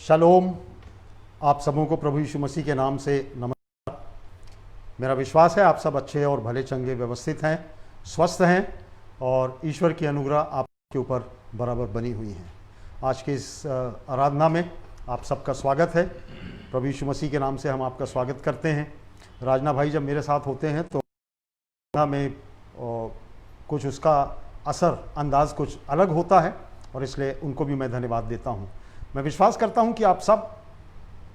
Shalom. आप सबों को प्रभु यीशु मसीह के नाम से नमस्कार। मेरा विश्वास है आप सब अच्छे और भले चंगे व्यवस्थित हैं, स्वस्थ हैं और ईश्वर की अनुग्रह आपके ऊपर बराबर बनी हुई है। आज के इस आराधना में आप सबका स्वागत है। प्रभु यीशु मसीह के नाम से हम आपका स्वागत करते हैं। राजना भाई जब मेरे साथ होते हैं तो में कुछ उसका असर अंदाज कुछ अलग होता है और इसलिए उनको भी मैं धन्यवाद देता हूँ। मैं विश्वास करता हूँ कि आप सब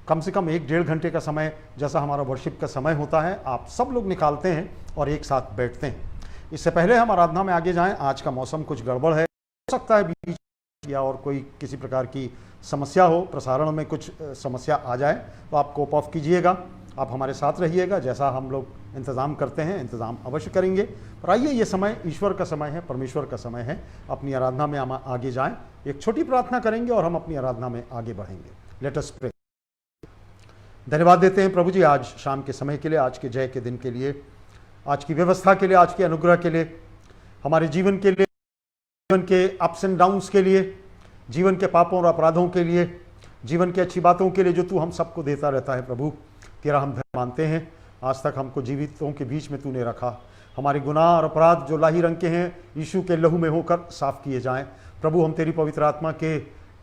कम से कम 1-1.5 घंटे का समय, जैसा हमारा वर्शिप का समय होता है, आप सब लोग निकालते हैं और एक साथ बैठते हैं। इससे पहले हम आराधना में आगे जाएं, आज का मौसम कुछ गड़बड़ है, हो सकता है बीच या और कोई किसी प्रकार की समस्या हो, प्रसारण में कुछ समस्या आ जाए तो आप कोप ऑफ कीजिएगा। आप हमारे साथ रहिएगा, जैसा हम लोग इंतज़ाम करते हैं इंतज़ाम अवश्य करेंगे। पर आइए, ये समय ईश्वर का समय है, परमेश्वर का समय है। अपनी आराधना में हम आगे जाएं, एक छोटी प्रार्थना करेंगे और हम अपनी आराधना में आगे बढ़ेंगे। Let us pray. धन्यवाद देते हैं प्रभु जी आज शाम के समय के लिए, आज के जय के दिन के लिए, आज की व्यवस्था के लिए, आज के अनुग्रह के लिए, हमारे जीवन के लिए, जीवन के अप्स एंड डाउन्स के लिए, जीवन के पापों और अपराधों के लिए, जीवन की अच्छी बातों के लिए जो तू हम सबको देता रहता है। प्रभु तेरा हम धन्यवाद मानते हैं। आज तक हमको जीवितों के बीच में तूने रखा। हमारे गुनाह और अपराध जो लाही रंग के हैं यीशु के लहू में होकर साफ किए जाएं। प्रभु हम तेरी पवित्र आत्मा के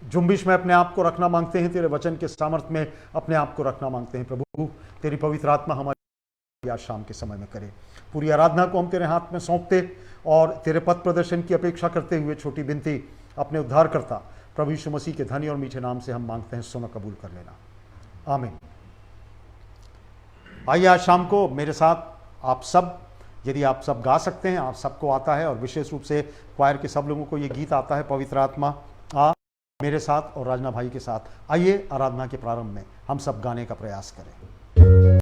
जुम्बिश में अपने आप को रखना मांगते हैं, तेरे वचन के सामर्थ्य में अपने आप को रखना मांगते हैं। प्रभु तेरी पवित्र आत्मा हमारी आज शाम के समय में करे। पूरी आराधना को हम तेरे हाथ में सौंपते और तेरे पद प्रदर्शन की अपेक्षा करते हुए छोटी विनती अपने उद्धारकर्ता प्रभु यीशु मसीह के धनी और मीठे नाम से हम मांगते हैं, सुनो कबूल कर लेना, आमीन। आइए आज शाम को मेरे साथ आप सब, यदि आप सब गा सकते हैं, आप सबको आता है और विशेष रूप से क्वायर के सब लोगों को ये गीत आता है, पवित्र आत्मा आ मेरे साथ और राजना भाई के साथ। आइए आराधना के प्रारंभ में हम सब गाने का प्रयास करें।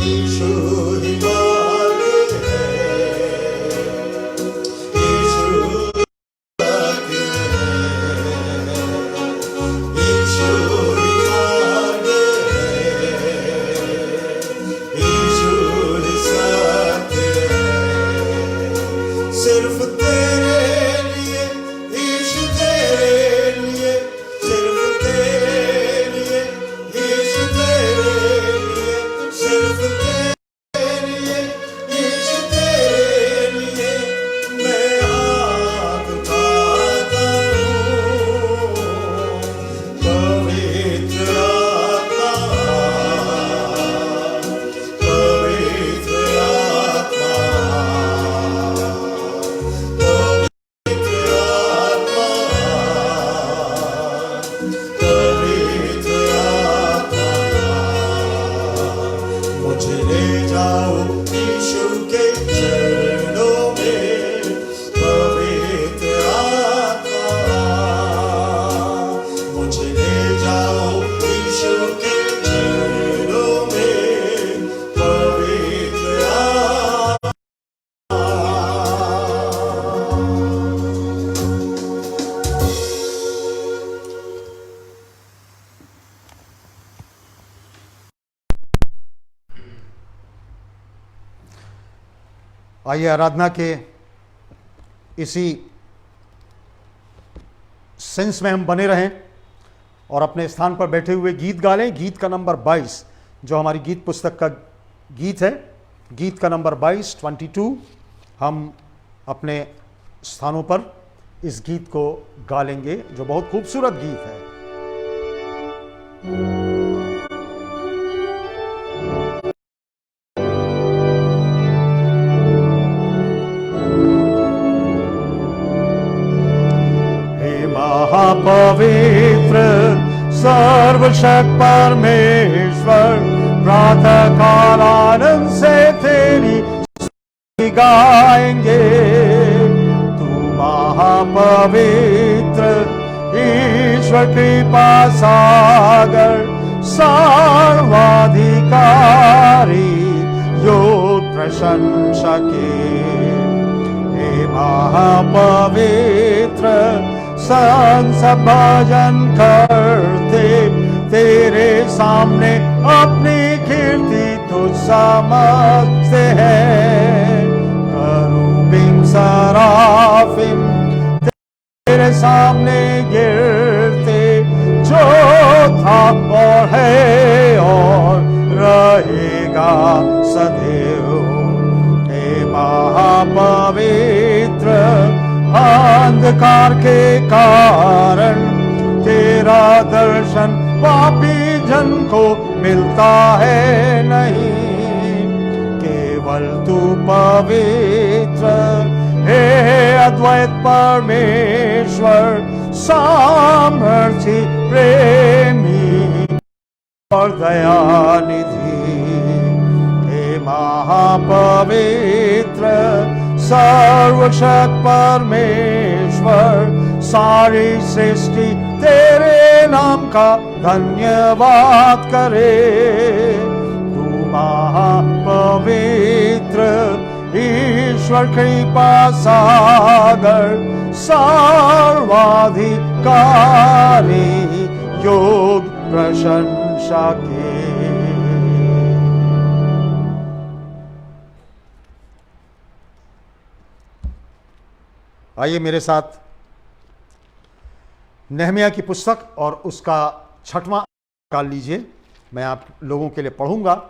यीशु ही मार्ग है, यीशु सत्य है, यीशु ही मार्ग है, यीशु ही सत्य है। सिर्फ तेरे लिए यीशु, तेरे लिए, सिर्फ तेरे लिए यीशु, तेरे लिए, सिर्फ तेरे लिए यीशु, तेरे लिए मैं हाथ उठाता हूँ। पवित्र आत्मा, पवित्र आत्मा, पवित्र आत्मा, पवित्र आत्मा, मुझे ले जाओ यीशु के चरणों में। पवित्र आत्मा, मुझे ले जाओ यीशु के चरणों में। पवित्र आत्मा, आइए आराधना के इसी सेंस में हम बने रहें और अपने स्थान पर बैठे हुए गीत गा लें। गीत का नंबर 22 जो हमारी गीत पुस्तक का गीत है, गीत का नंबर 22 हम अपने स्थानों पर इस गीत को गा लेंगे जो बहुत खूबसूरत गीत है। हे महापवित्र सर्वशक्त परमेश्वर, प्रातः काल आनंद से तेरी स्तुति गाएंगे। तू महापवित्र ईश्वर कृपा सागर, सर्वाधिकारी योग प्रशंसके। हे महापवित्र संत भजन करते तेरे सामने अपनी कीर्ति तुझ समझते हैं। करूबिम सराफिम तेरे सामने गिरते, जो था और है और रहेगा सदैव। हे महापवित्र अंधकार के कारण तेरा दर्शन पापी जन को मिलता है नहीं। केवल तू पवित्र हे अद्वैत परमेश्वर, सामर्थी प्रेमी और दयानिधि। हे महापवित्र सर्वशक्त परमेश्वर, सारी सृष्टि तेरे नाम का धन्यवाद करे। तू महापवित्र ईश्वर कृपा सागर, सर्वाधिकारी योग प्रशंसा के। आइए मेरे साथ नहमिया की पुस्तक और उसका 6वां निकाल लीजिए। मैं आप लोगों के लिए पढ़ूंगा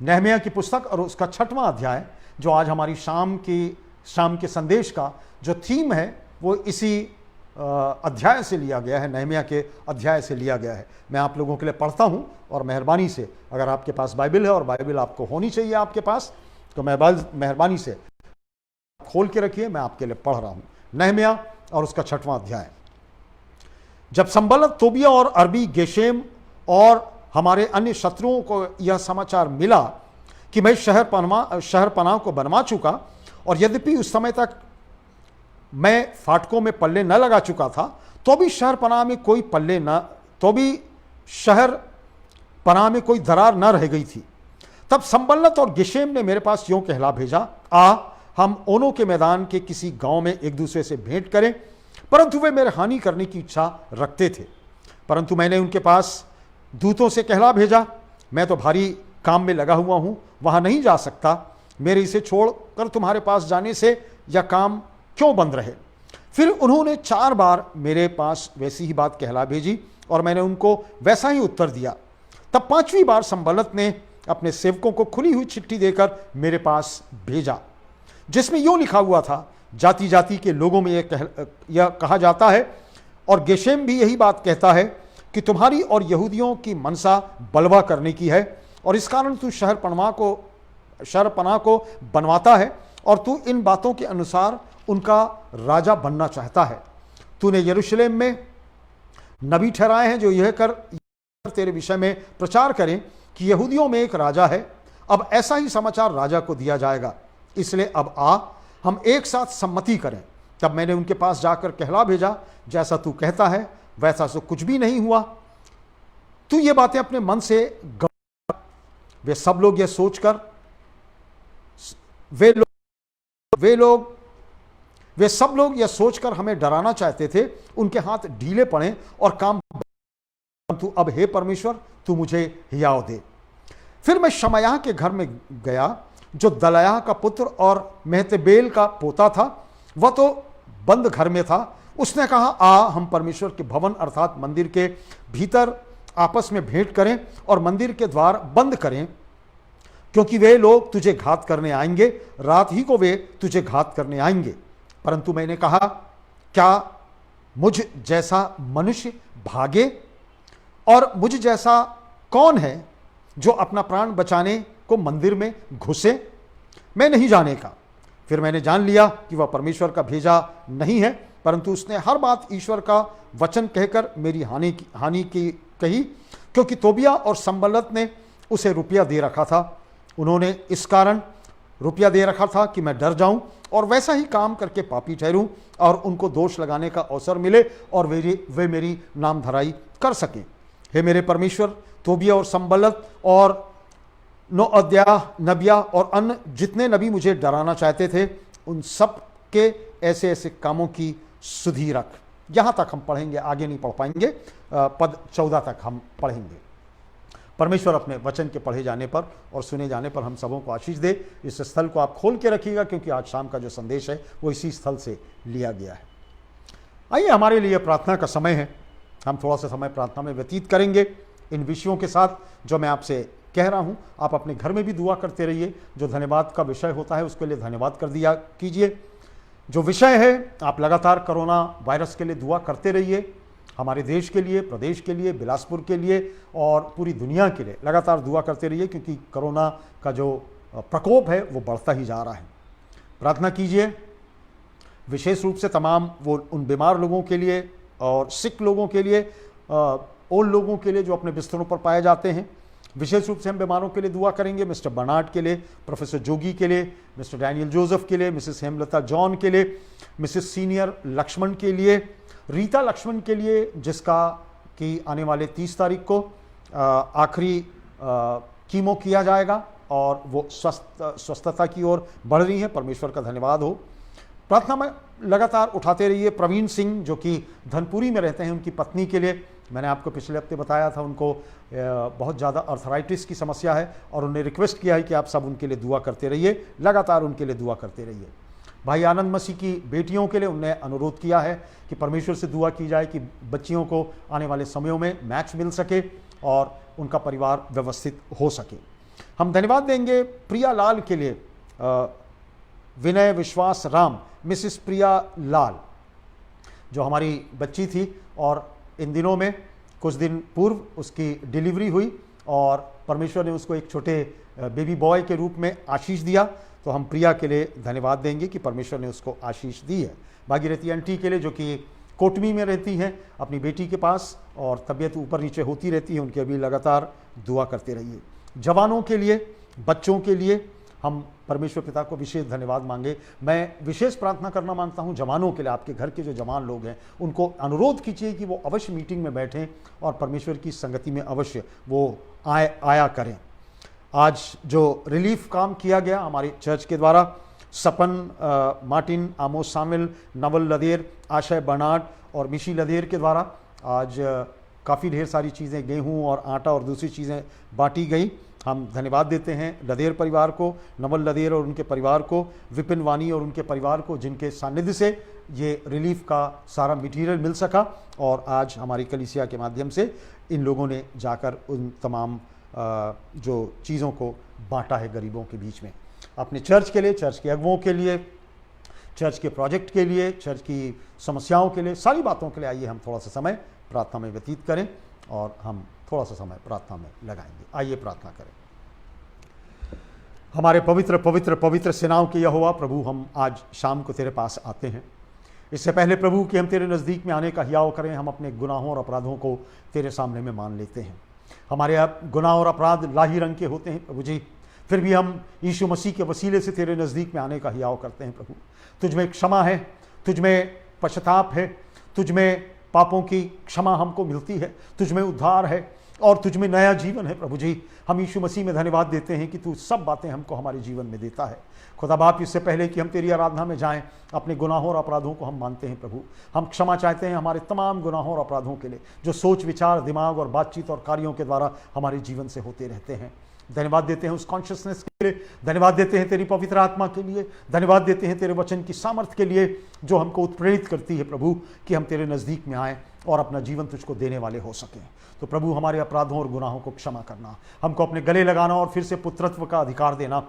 नहमिया की पुस्तक और उसका 6वां अध्याय, जो आज हमारी शाम के संदेश का जो थीम है वो इसी अध्याय से लिया गया है, नहमिया के अध्याय से लिया गया है। मैं आप लोगों के लिए पढ़ता हूं और मेहरबानी से, अगर आपके पास बाइबल है और बाइबल आपको होनी चाहिए आपके पास, तो मेहरबानी से खोल के रखिए। मैं आपके लिए पढ़ रहा हूं नहमिया और उसका 6वां अध्याय। जब संबलत, तोबिया और अरबी गेशेम और हमारे अन्य शत्रुओं को यह समाचार मिला कि मैं शहर पनाह को बनवा चुका, और यद्यपि उस समय तक मैं फाटकों में पल्ले न लगा चुका था, तो भी शहर पनाह में कोई दरार न रह गई थी। तब संबल्लत और गेशेम ने मेरे पास यूं कहला भेजा, आ हम ओनो के मैदान के किसी गांव में एक दूसरे से भेंट करें। परंतु वे मेरे हानि करने की इच्छा रखते थे। परंतु मैंने उनके पास दूतों से कहला भेजा, मैं तो भारी काम में लगा हुआ हूं, वहां नहीं जा सकता। मेरे इसे छोड़कर तुम्हारे पास जाने से यह काम क्यों बंद रहे। फिर उन्होंने 4 बार मेरे पास वैसी ही बात कहला भेजी और मैंने उनको वैसा ही उत्तर दिया। तब 5वीं बार संबल्लत ने अपने सेवकों को खुली हुई चिट्ठी देकर मेरे पास भेजा, जिसमें यूं लिखा हुआ था, जाति जाति के लोगों में यह कहा जाता है और गेशेम भी यही बात कहता है कि तुम्हारी और यहूदियों की मनसा बलवा करने की है और इस कारण तू शहरपनाह को बनवाता है और तू इन बातों के अनुसार उनका राजा बनना चाहता है। तूने यरूशलेम में नबी ठहराए हैं जो यह कर तेरे विषय में प्रचार करें कि यहूदियों में एक राजा है। अब ऐसा ही समाचार राजा को दिया जाएगा, इसलिए अब आ हम एक साथ सम्मति करें। तब मैंने उनके पास जाकर कहला भेजा, जैसा तू कहता है वैसा तो कुछ भी नहीं हुआ। तू ये बातें अपने मन से वे सब लोग यह सोचकर वे सब लोग यह सोचकर हमें डराना चाहते थे, उनके हाथ ढीले पड़े और काम। तू अब हे परमेश्वर तू मुझे हियाव दे। फिर मैं शमयाह के घर में गया जो दलायाह का पुत्र और मेहतबेल का पोता था। वह तो बंद घर में था। उसने कहा, आ हम परमेश्वर के भवन अर्थात मंदिर के भीतर आपस में भेंट करें और मंदिर के द्वार बंद करें, क्योंकि वे लोग तुझे घात करने आएंगे, रात ही को वे तुझे घात करने आएंगे। परंतु मैंने कहा, क्या मुझ जैसा मनुष्य भागे और मुझ जैसा कौन है जो अपना प्राण बचाने को मंदिर में घुसे। मैं नहीं जाने का। फिर मैंने जान लिया कि वह परमेश्वर का भेजा नहीं है, परंतु उसने हर बात ईश्वर का वचन कहकर मेरी हानि की कही, क्योंकि तोबिया और संबल्लत ने उसे रुपया दे रखा था। उन्होंने इस कारण रुपया दे रखा था कि मैं डर जाऊं और वैसा ही काम करके पापी ठहरूं और उनको दोष लगाने का अवसर मिले और वे मेरी नाम धराई कर सकें। हे मेरे परमेश्वर, तोबिया और संबल्लत और नोअद्याह नबिया और अन्य जितने नबी मुझे डराना चाहते थे, उन सब के ऐसे ऐसे कामों की सुधि रख। यहाँ तक हम पढ़ेंगे, आगे नहीं पढ़ पाएंगे। पद 14 तक हम पढ़ेंगे। परमेश्वर अपने वचन के पढ़े जाने पर और सुने जाने पर हम सबों को आशीष दे। इस स्थल को आप खोल के रखिएगा, क्योंकि आज शाम का जो संदेश है वो इसी स्थल से लिया गया है। आइए, हमारे लिए प्रार्थना का समय है। हम थोड़ा सा समय प्रार्थना में व्यतीत करेंगे इन विषयों के साथ जो मैं आपसे कह रहा हूं। आप अपने घर में भी दुआ करते रहिए। जो धन्यवाद का विषय होता है उसके लिए धन्यवाद कर दिया कीजिए। जो विषय है, आप लगातार कोरोना वायरस के लिए दुआ करते रहिए। हमारे देश के लिए, प्रदेश के लिए, बिलासपुर के लिए और पूरी दुनिया के लिए लगातार दुआ करते रहिए, क्योंकि कोरोना का जो प्रकोप है वो बढ़ता ही जा रहा है। प्रार्थना कीजिए विशेष रूप से तमाम वो उन बीमार लोगों के लिए और सिक लोगों के लिए, ओल्ड लोगों के लिए जो अपने बिस्तरों पर पाए जाते हैं। विशेष रूप से हम बीमारों के लिए दुआ करेंगे, मिस्टर बर्नार्ड के लिए, प्रोफेसर जोगी के लिए, मिस्टर डैनियल जोसेफ के लिए, मिसेस हेमलता जॉन के लिए, मिसेस सीनियर लक्ष्मण के लिए, रीता लक्ष्मण के लिए, जिसका कि आने वाले 30 तारीख को आखिरी कीमो किया जाएगा और वो स्वस्थता की ओर बढ़ रही है। परमेश्वर का धन्यवाद हो। प्रार्थना में लगातार उठाते रहिए। प्रवीण सिंह जो कि धनपुरी में रहते हैं, उनकी पत्नी के लिए मैंने आपको पिछले हफ्ते बताया था, उनको बहुत ज़्यादा अर्थराइटिस की समस्या है और उन्हें रिक्वेस्ट किया है कि आप सब उनके लिए दुआ करते रहिए, लगातार उनके लिए दुआ करते रहिए। भाई आनंद मसीह की बेटियों के लिए उन्हें अनुरोध किया है कि परमेश्वर से दुआ की जाए कि बच्चियों को आने वाले समयों में मैच मिल सके और उनका परिवार व्यवस्थित हो सके। हम धन्यवाद देंगे प्रिया लाल के लिए, विनय विश्वास राम, मिसिस प्रिया लाल जो हमारी बच्ची थी और इन दिनों में कुछ दिन पूर्व उसकी डिलीवरी हुई और परमेश्वर ने उसको एक छोटे बेबी बॉय के रूप में आशीष दिया। तो हम प्रिया के लिए धन्यवाद देंगे कि परमेश्वर ने उसको आशीष दी है। भागीरथी आंटी के लिए जो कि कोटमी में रहती हैं अपनी बेटी के पास और तबीयत ऊपर नीचे होती रहती है, उनके भी लगातार दुआ करते रहिए। जवानों के लिए, बच्चों के लिए हम परमेश्वर पिता को विशेष धन्यवाद मांगे। मैं विशेष प्रार्थना करना मांगता हूं जवानों के लिए। आपके घर के जो जवान लोग हैं उनको अनुरोध कीजिए कि वो अवश्य मीटिंग में बैठें और परमेश्वर की संगति में अवश्य वो आया करें। आज जो रिलीफ काम किया गया हमारे चर्च के द्वारा, सपन मार्टिन, आमोस सामिल, नवल लदेर, आशय बर्नार्ड और मिशी लदेर के द्वारा आज काफ़ी ढेर सारी चीज़ें, गेहूं और आटा और दूसरी चीज़ें बांटी गई। हम धन्यवाद देते हैं लदेर परिवार को, नवल लदेर और उनके परिवार को, विपिन वानी और उनके परिवार को, जिनके सानिध्य से ये रिलीफ का सारा मटेरियल मिल सका। और आज हमारी कलीसिया के माध्यम से इन लोगों ने जाकर उन तमाम जो चीज़ों को बांटा है गरीबों के बीच में, अपने चर्च के लिए, चर्च के अगुओं के लिए, चर्च के प्रोजेक्ट के लिए, चर्च की समस्याओं के लिए, सारी बातों के लिए आइए हम थोड़ा सा समय प्रार्थना में व्यतीत करें और हम थोड़ा सा समय प्रार्थना में लगाएंगे। आइए प्रार्थना करें। हमारे पवित्र पवित्र पवित्र सेनाओं के यहोवा प्रभु, हम आज शाम को तेरे पास आते हैं। इससे पहले प्रभु कि हम तेरे नज़दीक में आने का हियाव करें, हम अपने गुनाहों और अपराधों को तेरे सामने में मान लेते हैं। हमारे अब गुनाह और अपराध लाही रंग के होते हैं प्रभु जी, फिर भी हम यीशु मसीह के वसीले से तेरे नज़दीक में आने का हियाव करते हैं प्रभु। तुझ में क्षमा है, तुझ में पश्चाताप है, तुझ में पापों की क्षमा हमको मिलती है, तुझ में उद्धार है और तुझ में नया जीवन है प्रभु जी। हम यीशु मसीह में धन्यवाद देते हैं कि तू सब बातें हमको हमारे जीवन में देता है। खुदा बाप, इससे पहले कि हम तेरी आराधना में जाएं, अपने गुनाहों और अपराधों को हम मानते हैं प्रभु। हम क्षमा चाहते हैं हमारे तमाम गुनाहों और अपराधों के लिए जो सोच विचार, दिमाग और बातचीत और कार्यों के द्वारा हमारे जीवन से होते रहते हैं। धन्यवाद देते हैं उस कॉन्शियसनेस के लिए, धन्यवाद देते हैं तेरी पवित्र आत्मा के लिए, धन्यवाद देते हैं तेरे वचन की सामर्थ्य के लिए जो हमको उत्प्रेरित करती है प्रभु कि हम तेरे नज़दीक में आएँ और अपना जीवन तुझको देने वाले हो सकें। तो प्रभु, हमारे अपराधों और गुनाहों को क्षमा करना, हमको अपने गले लगाना और फिर से पुत्रत्व का अधिकार देना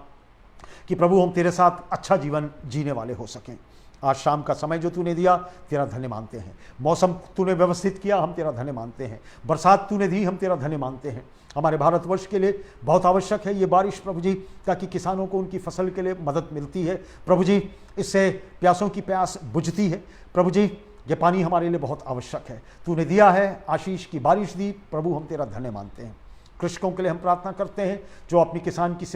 कि प्रभु हम तेरे साथ अच्छा जीवन जीने वाले हो सकें। आज शाम का समय जो तूने दिया तेरा धन्य मानते हैं। मौसम तूने व्यवस्थित किया, हम तेरा धन्य मानते हैं। बरसात तूने दी, हम तेरा धन्य मानते हैं। हमारे भारतवर्ष के लिए बहुत आवश्यक है ये बारिश प्रभु जी, ताकि किसानों को उनकी फसल के लिए मदद मिलती है प्रभु जी। इससे प्यासों की प्यास बुझती है प्रभु जी। ये पानी हमारे लिए बहुत आवश्यक है। तूने दिया है, आशीष की बारिश दी प्रभु, हम तेरा धन्य मानते हैं। कृषकों के लिए हम प्रार्थना करते हैं जो अपनी किसान की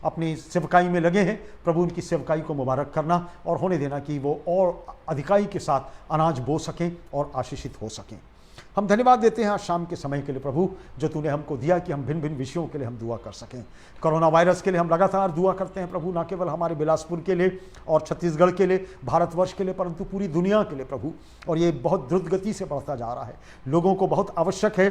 अपनी सेवकाई में लगे हैं प्रभु, उनकी सेवकाई को मुबारक करना और होने देना कि वो और अधिकाई के साथ अनाज बो सकें और आशीषित हो सकें। हम धन्यवाद देते हैं आज शाम के समय के लिए प्रभु, जो तूने हमको दिया कि हम भिन्न भिन्न विषयों के लिए हम दुआ कर सकें। कोरोना वायरस के लिए हम लगातार दुआ करते हैं प्रभु, ना केवल हमारे बिलासपुर के लिए और छत्तीसगढ़ के लिए, भारतवर्ष के लिए, परंतु पूरी दुनिया के लिए प्रभु। और ये बहुत द्रुत गति से बढ़ता जा रहा है। लोगों को बहुत आवश्यक है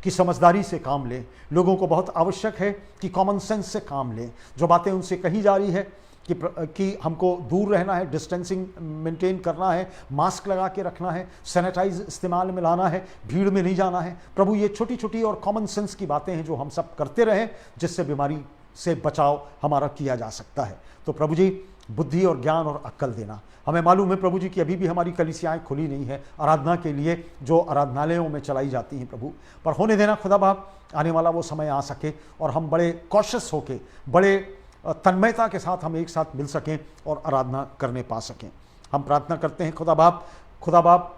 कि समझदारी से काम लें, लोगों को बहुत आवश्यक है कि कॉमन सेंस से काम लें। जो बातें उनसे कही जा रही है कि हमको दूर रहना है, डिस्टेंसिंग मेंटेन करना है, मास्क लगा के रखना है, सैनिटाइज इस्तेमाल में लाना है, भीड़ में नहीं जाना है प्रभु, ये छोटी छोटी और कॉमन सेंस की बातें हैं जो हम सब करते रहें, जिससे बीमारी से बचाव हमारा किया जा सकता है। तो प्रभु जी, बुद्धि और ज्ञान और अक्ल देना। हमें मालूम है प्रभु जी कि अभी भी हमारी कलीसियाएं खुली नहीं है आराधना के लिए, जो आराधनालयों में चलाई जाती हैं प्रभु, पर होने देना खुदा बाप, आने वाला वो समय आ सके और हम बड़े कॉशियस होके, बड़े तन्मयता के साथ हम एक साथ मिल सकें और आराधना करने पा सकें। हम प्रार्थना करते हैं खुदा बाप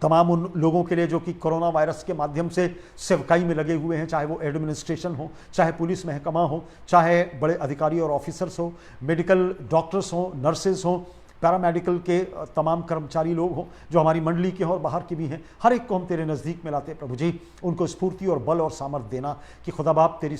तमाम उन लोगों के लिए जो कि कोरोना वायरस के माध्यम से सेवकाई में लगे हुए हैं, चाहे वो एडमिनिस्ट्रेशन हो, चाहे पुलिस महकमा हो, चाहे बड़े अधिकारी और ऑफिसर्स हो, मेडिकल डॉक्टर्स हो, नर्सेज हो, पैरामेडिकल के तमाम कर्मचारी लोग हों जो हमारी मंडली के हैं और बाहर के भी हैं, हर एक को हम तेरे नज़दीक में लाते प्रभु जी। उनको स्फूर्ति और बल और सामर्थ देना कि खुदा बाप तेरी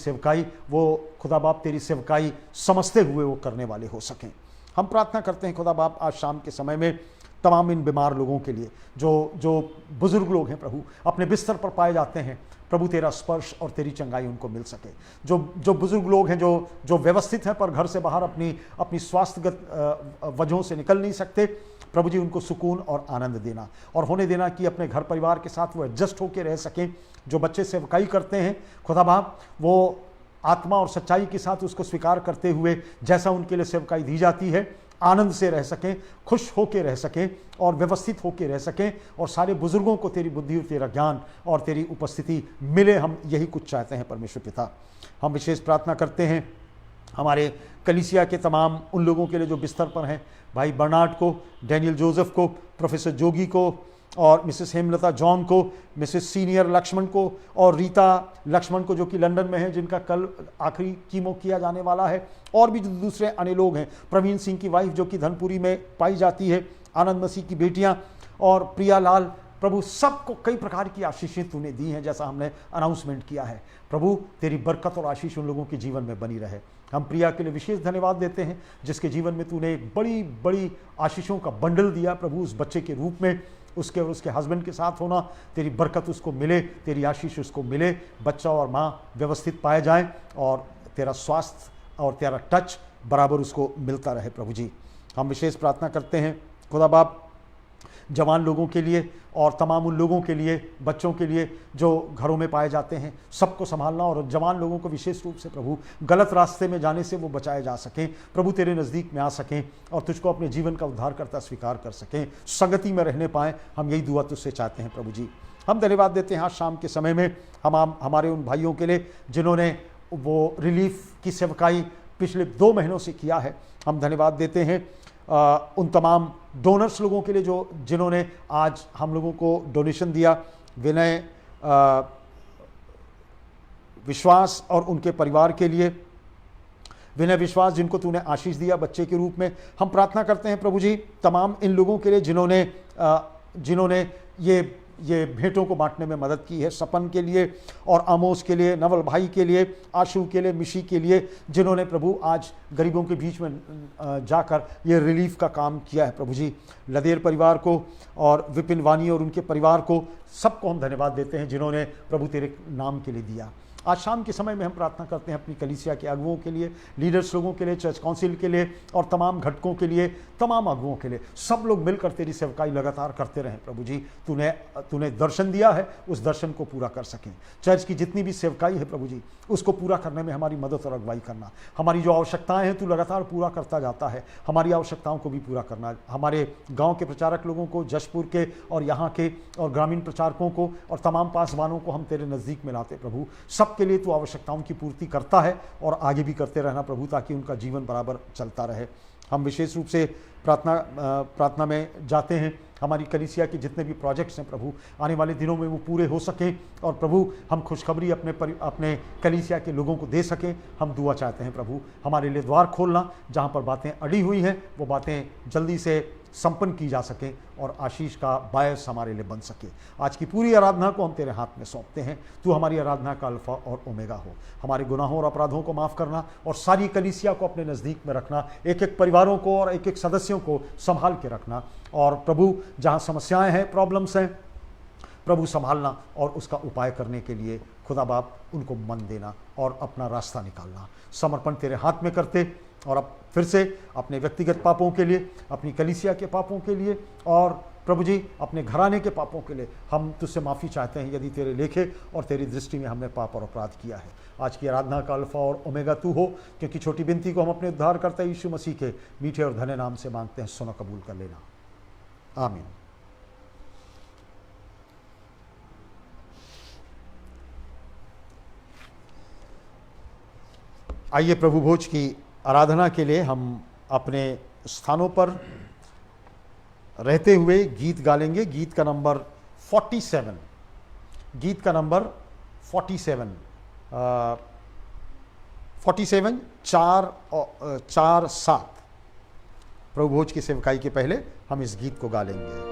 सेवकाई समझते हुए वो करने वाले हो सकें। हम प्रार्थना करते हैं खुदा बाप आज शाम के समय में तमाम इन बीमार लोगों के लिए, जो बुजुर्ग लोग हैं प्रभु, अपने बिस्तर पर पाए जाते हैं प्रभु, तेरा स्पर्श और तेरी चंगाई उनको मिल सके। जो बुजुर्ग लोग हैं जो व्यवस्थित हैं पर घर से बाहर अपनी स्वास्थ्यगत वजहों से निकल नहीं सकते प्रभु जी, उनको सुकून और आनंद देना और होने देना कि अपने घर परिवार के साथ वो एडजस्ट होकर रह सकें। जो बच्चे सेवकाई करते हैं खुदा बाप, वो आत्मा और सच्चाई के साथ उसको स्वीकार करते हुए जैसा उनके लिए सेवकाई दी जाती है आनंद से रह सकें, खुश होकर रह सकें और व्यवस्थित होकर रह सकें, और सारे बुजुर्गों को तेरी बुद्धि और तेरा ज्ञान और तेरी उपस्थिति मिले। हम यही कुछ चाहते हैं परमेश्वर पिता। हम विशेष प्रार्थना करते हैं हमारे कलीसिया के तमाम उन लोगों के लिए जो बिस्तर पर हैं, भाई बर्नार्ड को, डैनियल जोसेफ को, प्रोफेसर जोगी को और मिसेस हेमलता जॉन को, मिसेस सीनियर लक्ष्मण को और रीता लक्ष्मण को जो कि लंदन में है, जिनका कल आखिरी कीमो किया जाने वाला है, और भी जो दूसरे अन्य लोग हैं, प्रवीण सिंह की वाइफ जो कि धनपुरी में पाई जाती है, आनंद मसीह की बेटियां और प्रिया लाल प्रभु सबको कई प्रकार की आशीषें तूने दी हैं, जैसा हमने अनाउंसमेंट किया है। प्रभु तेरी बरकत और आशीष उन लोगों के जीवन में बनी रहे। हम प्रिया के लिए विशेष धन्यवाद देते हैं, जिसके जीवन में तूने एक बड़ी बड़ी आशीषों का बंडल दिया प्रभु, उस बच्चे के रूप में। उसके और उसके हस्बैंड के साथ होना, तेरी बरकत उसको मिले, तेरी आशीष उसको मिले, बच्चा और माँ व्यवस्थित पाए जाएं और तेरा स्वास्थ्य और तेरा टच बराबर उसको मिलता रहे। प्रभु जी हम विशेष प्रार्थना करते हैं खुदा बाप, जवान लोगों के लिए और तमाम उन लोगों के लिए, बच्चों के लिए जो घरों में पाए जाते हैं, सबको संभालना, और जवान लोगों को विशेष रूप से प्रभु गलत रास्ते में जाने से वो बचाए जा सकें, प्रभु तेरे नज़दीक में आ सकें और तुझको अपने जीवन का उद्धार करता स्वीकार कर सकें, संगति में रहने पाएँ। हम यही दुआ तुझसे चाहते हैं प्रभु जी। हम धन्यवाद देते हैं आज शाम के समय में हम हमारे उन भाइयों के लिए जिन्होंने वो रिलीफ की सेवकाई पिछले 2 महीनों से किया है। हम धन्यवाद देते हैं उन तमाम डोनर्स लोगों के लिए जिन्होंने आज हम लोगों को डोनेशन दिया। विनय, विश्वास और उनके परिवार के लिए, विनय विश्वास जिनको तूने आशीष दिया बच्चे के रूप में, हम प्रार्थना करते हैं प्रभु जी तमाम इन लोगों के लिए जिन्होंने ये भेंटों को बांटने में मदद की है, सपन के लिए और आमोस के लिए, नवल भाई के लिए, आशु के लिए, मिशी के लिए, जिन्होंने प्रभु आज गरीबों के बीच में जाकर ये रिलीफ का काम किया है। प्रभु जी लदेर परिवार को और विपिन वानी और उनके परिवार को, सबको हम धन्यवाद देते हैं जिन्होंने प्रभु तेरे नाम के लिए दिया। आज शाम के समय में हम प्रार्थना करते हैं अपनी कलीसिया के अगुओं के लिए, लीडर्स लोगों के लिए, चर्च काउंसिल के लिए और तमाम घटकों के लिए, तमाम अगुओं के लिए, सब लोग मिलकर तेरी सेवकाई लगातार करते रहें। प्रभु जी तूने दर्शन दिया है, उस दर्शन को पूरा कर सकें। चर्च की जितनी भी सेवकाई है प्रभु जी, उसको पूरा करने में हमारी मदद और अगुवाई करना। हमारी जो आवश्यकताएं हैं तू लगातार पूरा करता जाता है, हमारी आवश्यकताओं को भी पूरा करना। हमारे गाँव के प्रचारक लोगों को, जशपुर के और यहाँ के और ग्रामीण प्रचारकों को और तमाम पासवानों को हम तेरे नज़दीक में लाते प्रभु। सबके लिए तू आवश्यकताओं की पूर्ति करता है और आगे भी करते रहना प्रभु, ताकि उनका जीवन बराबर चलता रहे। हम विशेष रूप से प्रार्थना में जाते हैं हमारी कलीसिया के जितने भी प्रोजेक्ट्स हैं प्रभु, आने वाले दिनों में वो पूरे हो सकें और प्रभु हम खुशखबरी अपने कलीसिया के लोगों को दे सकें। हम दुआ चाहते हैं प्रभु, हमारे लिए द्वार खोलना, जहाँ पर बातें अड़ी हुई हैं वो बातें जल्दी से संपन्न की जा सके और आशीष का बायस हमारे लिए बन सके। आज की पूरी आराधना को हम तेरे हाथ में सौंपते हैं। तू हमारी आराधना का अल्फा और ओमेगा हो। हमारे गुनाहों और अपराधों को माफ़ करना और सारी कलीसिया को अपने नज़दीक में रखना, एक एक परिवारों को और एक एक सदस्यों को संभाल के रखना। और प्रभु जहाँ समस्याएं हैं, प्रॉब्लम्स हैं, प्रभु संभालना और उसका उपाय करने के लिए खुदा बाप उनको मन देना और अपना रास्ता निकालना। समर्पण तेरे हाथ में करते और अब फिर से अपने व्यक्तिगत पापों के लिए, अपनी कलीसिया के पापों के लिए और प्रभु जी अपने घराने के पापों के लिए हम तुझसे माफ़ी चाहते हैं यदि तेरे लेखे और तेरी दृष्टि में हमने पाप और अपराध किया है। आज की आराधना का अल्फा और ओमेगा तू हो, क्योंकि छोटी विनती को हम अपने उद्धारकर्ता यीशु मसीह के मीठे और धन्य नाम से मांगते हैं। सुनो, कबूल कर लेना। आमीन। आइए प्रभु भोज की आराधना के लिए हम अपने स्थानों पर रहते हुए गीत गा लेंगे। गीत का नंबर 47, गीत का नंबर 47 4-7। प्रभु भोज की सेवकाई के पहले हम इस गीत को गा लेंगे।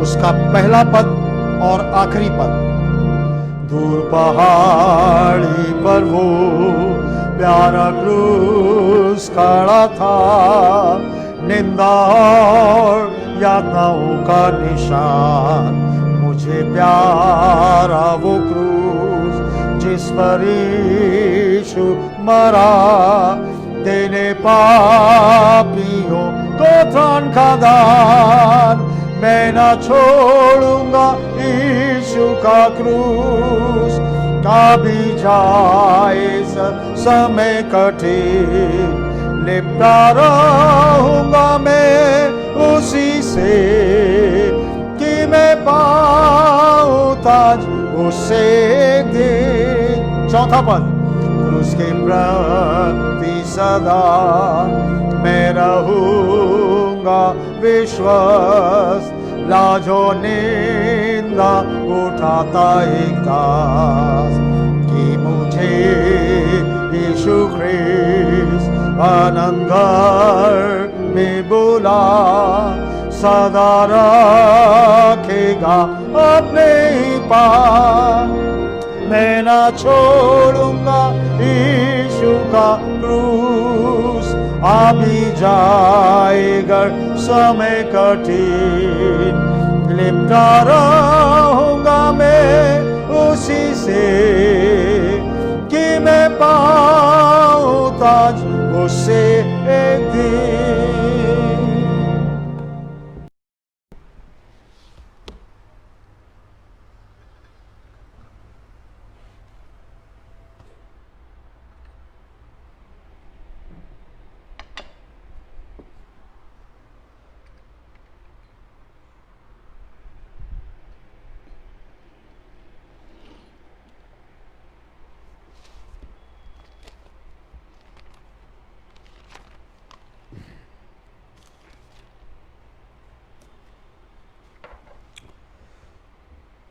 उसका पहला पद और आखिरी पद। दूर पहाड़ी पर वो प्यारा क्रूस खड़ा था, निंदा और यातनाओं का निशान। मुझे प्यारा वो क्रूस जिस पर यीशु मरा, देने पापियों को त्राण का दान। मैं ना छोड़ूंगा यीशु का क्रूस, कभी जाए समय कठिन, लिपटा रहूंगा मैं उसी से कि मैं पाऊं ताज उससे दिन। चौथा पद। क्रूस के प्रति सदा मैं रहूंगा विश्वास, लाजो निंदा उठाता एक दास। यीशु ख्रिस्त आनंद घर में बुला सदा रखेगा अपने ही पास। मैं ना छोड़ूंगा यीशु का क्रूस, आ भी जाएगा समय कठिन, लिपटा रहूंगा मैं उसी से कि मैं पाऊं ताज उससे एक दिन।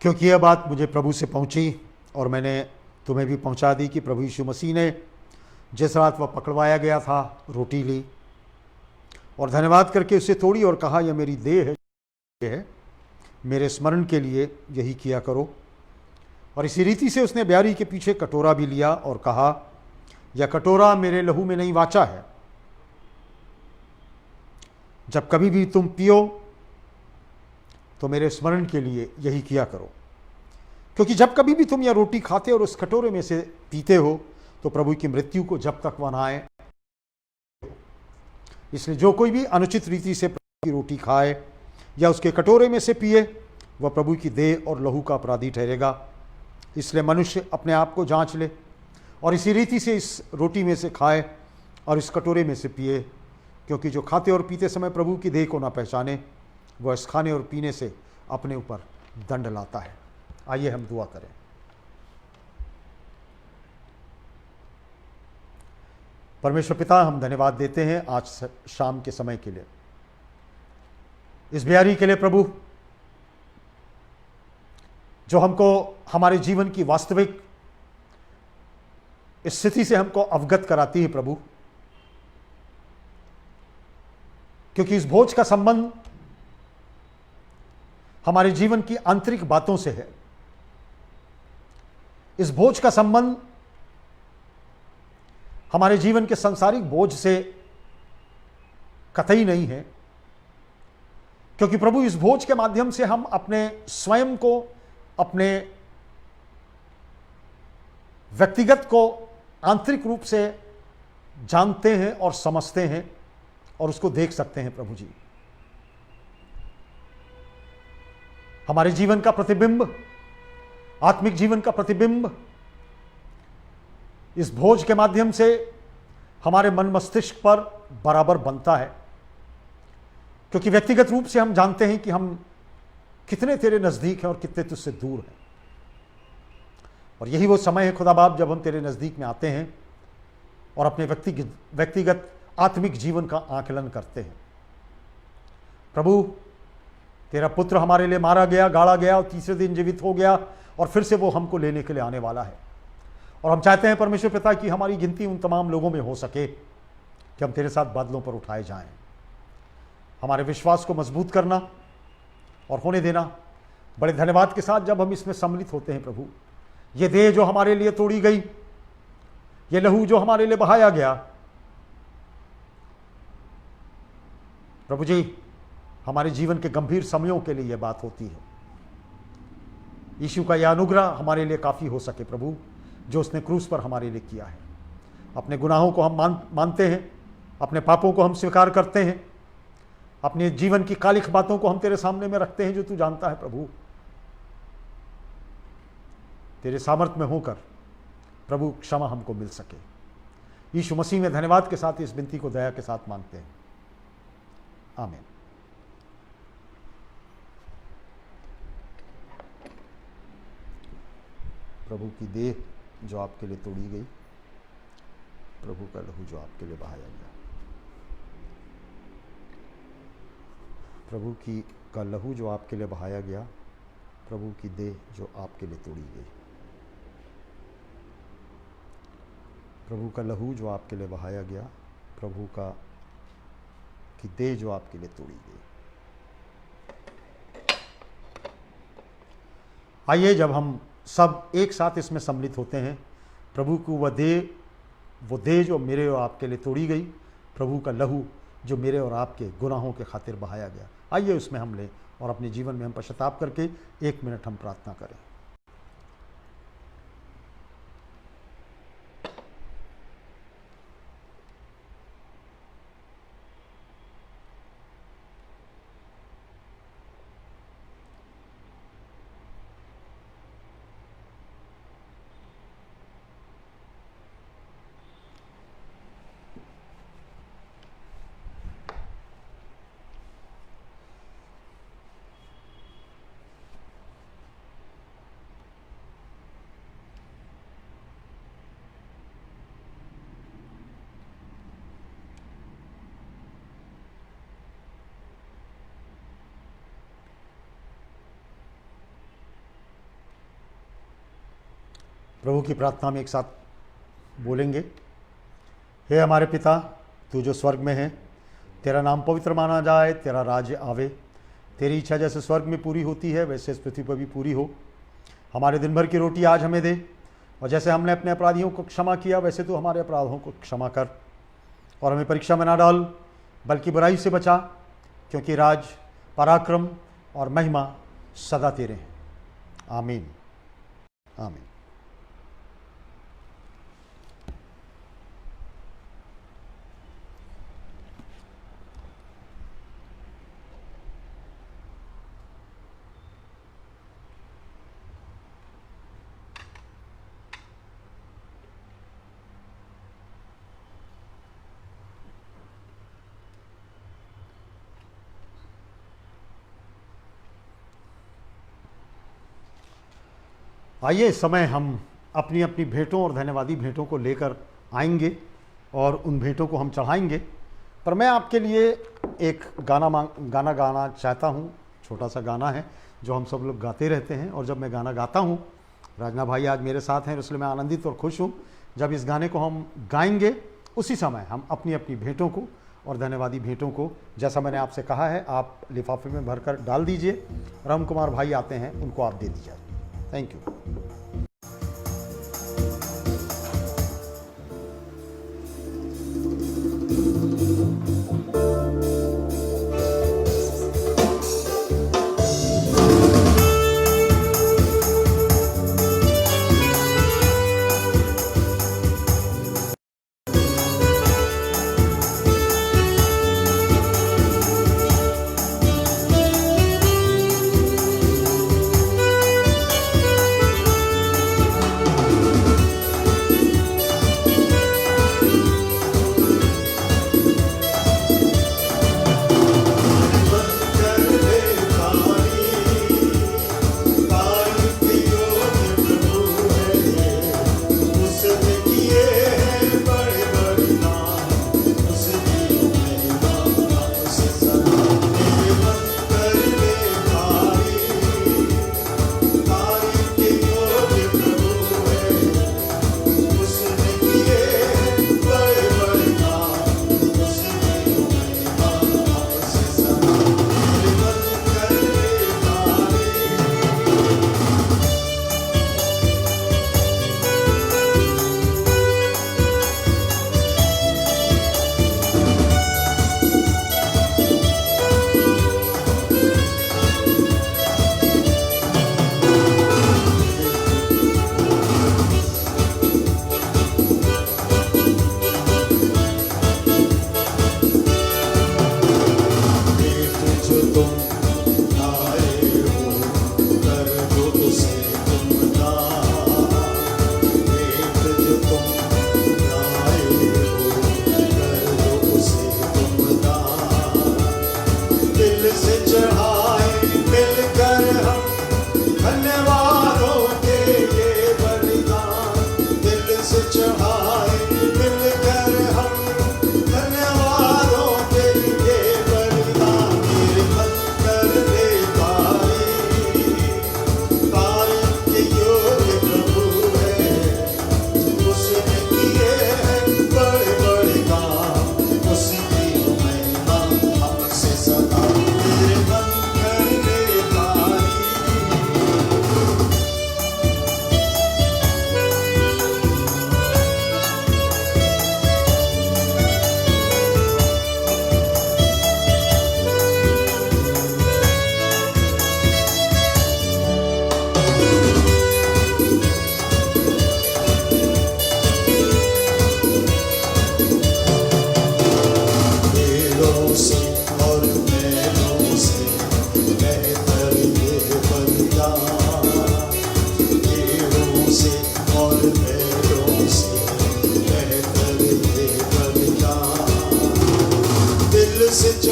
क्योंकि यह बात मुझे प्रभु से पहुंची और मैंने तुम्हें भी पहुंचा दी कि प्रभु यीशु मसीह ने जिस रात वह पकड़वाया गया था रोटी ली और धन्यवाद करके उसे तोड़ी और कहा, यह मेरी देह है, मेरे स्मरण के लिए यही किया करो। और इसी रीति से उसने ब्यारी के पीछे कटोरा भी लिया और कहा, यह कटोरा मेरे लहू में नहीं वाचा है, जब कभी भी तुम पियो तो मेरे स्मरण के लिए यही किया करो। क्योंकि जब कभी भी तुम यह रोटी खाते और उस कटोरे में से पीते हो तो प्रभु की मृत्यु को जब तक वह न आए। इसलिए जो कोई भी अनुचित रीति से प्रभु की रोटी खाए या उसके कटोरे में से पिए वह प्रभु की देह और लहू का अपराधी ठहरेगा। इसलिए मनुष्य अपने आप को जांच ले और इसी रीति से इस रोटी में से खाए और इस कटोरे में से पिए। क्योंकि जो खाते और पीते समय प्रभु की देह को न पहचाने वह इस खाने और पीने से अपने ऊपर दंड लाता है। आइए हम दुआ करें। परमेश्वर पिता, हम धन्यवाद देते हैं आज शाम के समय के लिए, इस बियारी के लिए प्रभु, जो हमको हमारे जीवन की वास्तविक स्थिति से हमको अवगत कराती है प्रभु। क्योंकि इस भोज का संबंध हमारे जीवन की आंतरिक बातों से है। इस भोज का संबंध हमारे जीवन के सांसारिक बोझ से कतई नहीं है। क्योंकि प्रभु इस भोज के माध्यम से हम अपने स्वयं को, अपने व्यक्तिगत को आंतरिक रूप से जानते हैं और समझते हैं और उसको देख सकते हैं। प्रभु जी, हमारे जीवन का प्रतिबिंब, आत्मिक जीवन का प्रतिबिंब इस भोज के माध्यम से हमारे मन मस्तिष्क पर बराबर बनता है। क्योंकि व्यक्तिगत रूप से हम जानते हैं कि हम कितने तेरे नजदीक हैं और कितने तुझसे दूर हैं। और यही वो समय है खुदा बाप जब हम तेरे नजदीक में आते हैं और अपने व्यक्तिगत आत्मिक जीवन का आकलन करते हैं। प्रभु, तेरा पुत्र हमारे लिए मारा गया, गाड़ा गया और तीसरे दिन जीवित हो गया और फिर से वो हमको लेने के लिए आने वाला है। और हम चाहते हैं परमेश्वर पिता कि हमारी गिनती उन तमाम लोगों में हो सके कि हम तेरे साथ बादलों पर उठाए जाएं। हमारे विश्वास को मजबूत करना और होने देना बड़े धन्यवाद के साथ जब हम इसमें सम्मिलित होते हैं। प्रभु, ये देह जो हमारे लिए तोड़ी गई, ये लहू जो हमारे लिए बहाया गया, प्रभु जी, हमारे जीवन के गंभीर समयों के लिए यह बात होती है। यीशु का यह अनुग्रह हमारे लिए काफ़ी हो सके प्रभु, जो उसने क्रूस पर हमारे लिए किया है। अपने गुनाहों को हम मानते हैं, अपने पापों को हम स्वीकार करते हैं, अपने जीवन की कालिख बातों को हम तेरे सामने में रखते हैं जो तू जानता है। प्रभु, तेरे सामर्थ्य में होकर प्रभु क्षमा हमको मिल सके। यीशु मसीह में धन्यवाद के साथ इस विनती को दया के साथ मांगते हैं। आमीन। प्रभु की देह जो आपके लिए तोड़ी गई, प्रभु का लहू जो आपके लिए बहाया गया, प्रभु की का लहू जो आपके लिए बहाया गया, प्रभु की देह जो आपके लिए तोड़ी गई। प्रभु का लहू जो आपके लिए बहाया गया, प्रभु का की देह जो आपके लिए तोड़ी गई। आइए, जब हम सब एक साथ इसमें सम्मिलित होते हैं, प्रभु को वो देह जो मेरे और आपके लिए तोड़ी गई, प्रभु का लहू जो मेरे और आपके गुनाहों के खातिर बहाया गया, आइए उसमें हम लें और अपने जीवन में हम पश्चाताप करके 1 मिनट हम प्रार्थना करें। प्रभु की प्रार्थना में एक साथ बोलेंगे। हे हमारे पिता, तू जो स्वर्ग में है, तेरा नाम पवित्र माना जाए, तेरा राज्य आवे, तेरी इच्छा जैसे स्वर्ग में पूरी होती है वैसे इस पृथ्वी पर भी पूरी हो। हमारे दिन भर की रोटी आज हमें दे, और जैसे हमने अपने अपराधियों को क्षमा किया वैसे तू हमारे अपराधों को क्षमा कर, और हमें परीक्षा में ना डाल बल्कि बुराई से बचा, क्योंकि राज, पराक्रम और महिमा सदा तेरे हैं। आमीन, आमीन। आइए, इस समय हम अपनी अपनी भेंटों और धन्यवादी भेंटों को लेकर आएंगे और उन भेंटों को हम चढ़ाएंगे। पर मैं आपके लिए एक गाना गाना चाहता हूँ। छोटा सा गाना है जो हम सब लोग गाते रहते हैं, और जब मैं गाना गाता हूँ, राजना भाई आज मेरे साथ हैं, इसलिए मैं आनंदित और खुश हूँ। जब इस गाने को हम गाएंगे उसी समय हम अपनी अपनी भेंटों को और धन्यवादी भेंटों को, जैसा मैंने आपसे कहा है, आप लिफाफे में भरकर डाल दीजिए। राम कुमार भाई आते हैं, उनको आप दे दीजिए। Thank you.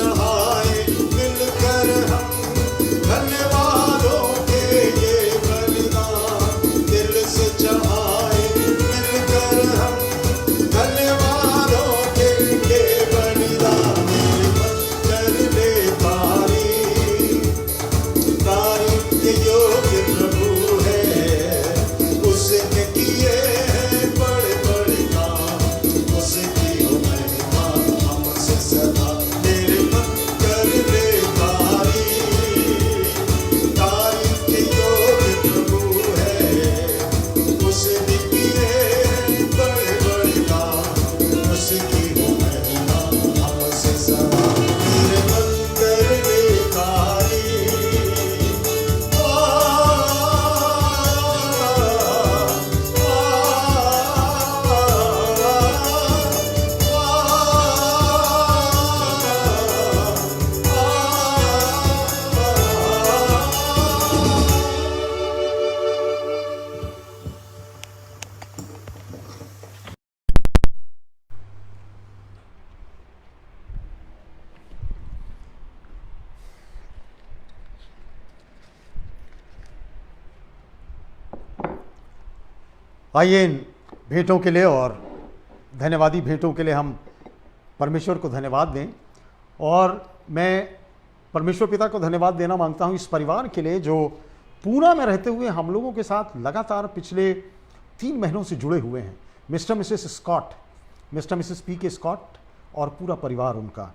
चढ़ाए मिलकर हम धन्यवादों के ये बलिदान, दिल से चढ़ाए मिलकर हम धन्यवादों के ये बलिदान। मेरे मन कर ले तारीफ के योग्य प्रभु है, उसने किए हैं बड़े बड़े काम, उसकी हो महिमा हमसे सदा। मेरे मन कर ले तारीफ के योग्य प्रभु है, उसने किए हैं बड़े बड़े काम, उसकी हो महिमा हमसे सदा। मेरे मन कर ले आइए इन भेंटों के लिए और धन्यवादी भेंटों के लिए हम परमेश्वर को धन्यवाद दें। और मैं परमेश्वर पिता को धन्यवाद देना मांगता हूं इस परिवार के लिए जो पूना में रहते हुए हम लोगों के साथ लगातार पिछले 3 महीनों से जुड़े हुए हैं। Mister missus Scott, mister missus P K Scott और पूरा परिवार उनका।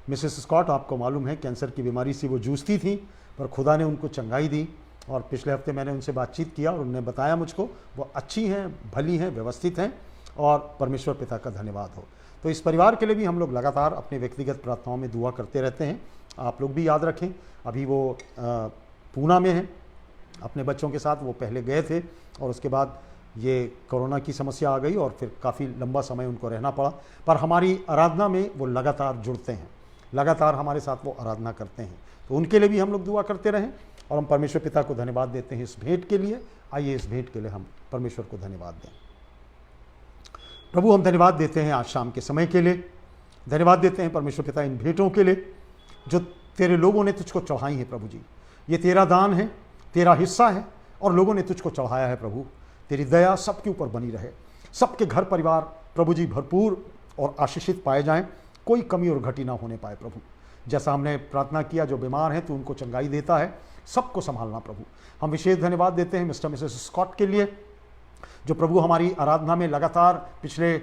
मिसेस स्कॉट आपको मालूम है कैंसर की बीमारी से वो जूझती थी, पर खुदा ने उनको चंगाई दी। और पिछले हफ्ते मैंने उनसे बातचीत किया और उन्होंने बताया मुझको वो अच्छी हैं, भली हैं, व्यवस्थित हैं और परमेश्वर पिता का धन्यवाद हो। तो इस परिवार के लिए भी हम लोग लगातार अपने व्यक्तिगत प्रार्थनाओं में दुआ करते रहते हैं। आप लोग भी याद रखें, अभी वो पूना में हैं अपने बच्चों के साथ। वो पहले गए थे और उसके बाद ये कोरोना की समस्या आ गई और फिर काफ़ी लंबा समय उनको रहना पड़ा। पर हमारी आराधना में वो लगातार जुड़ते हैं, लगातार हमारे साथ वो आराधना करते हैं। तो उनके लिए भी हम लोग दुआ करते रहें और हम परमेश्वर पिता को धन्यवाद देते हैं इस भेंट के लिए। आइए इस भेंट के लिए हम परमेश्वर को धन्यवाद दें। प्रभु, हम धन्यवाद देते हैं आज शाम के समय के लिए, धन्यवाद देते हैं परमेश्वर पिता इन भेंटों के लिए जो तेरे लोगों ने तुझको चढ़ाई है। प्रभु जी, ये तेरा दान है, तेरा हिस्सा है और लोगों ने तुझको चढ़ाया है। प्रभु, तेरी दया सबके ऊपर बनी रहे, सबके घर परिवार प्रभु जी भरपूर और आशीषित पाए जाएं, कोई कमी और घटी ना होने पाए। प्रभु, जैसा हमने प्रार्थना किया, जो बीमार हैं तो उनको चंगाई देता है, सबको संभालना। प्रभु, हम विशेष धन्यवाद देते हैं मिस्टर मिसेस स्कॉट के लिए जो प्रभु हमारी आराधना में लगातार पिछले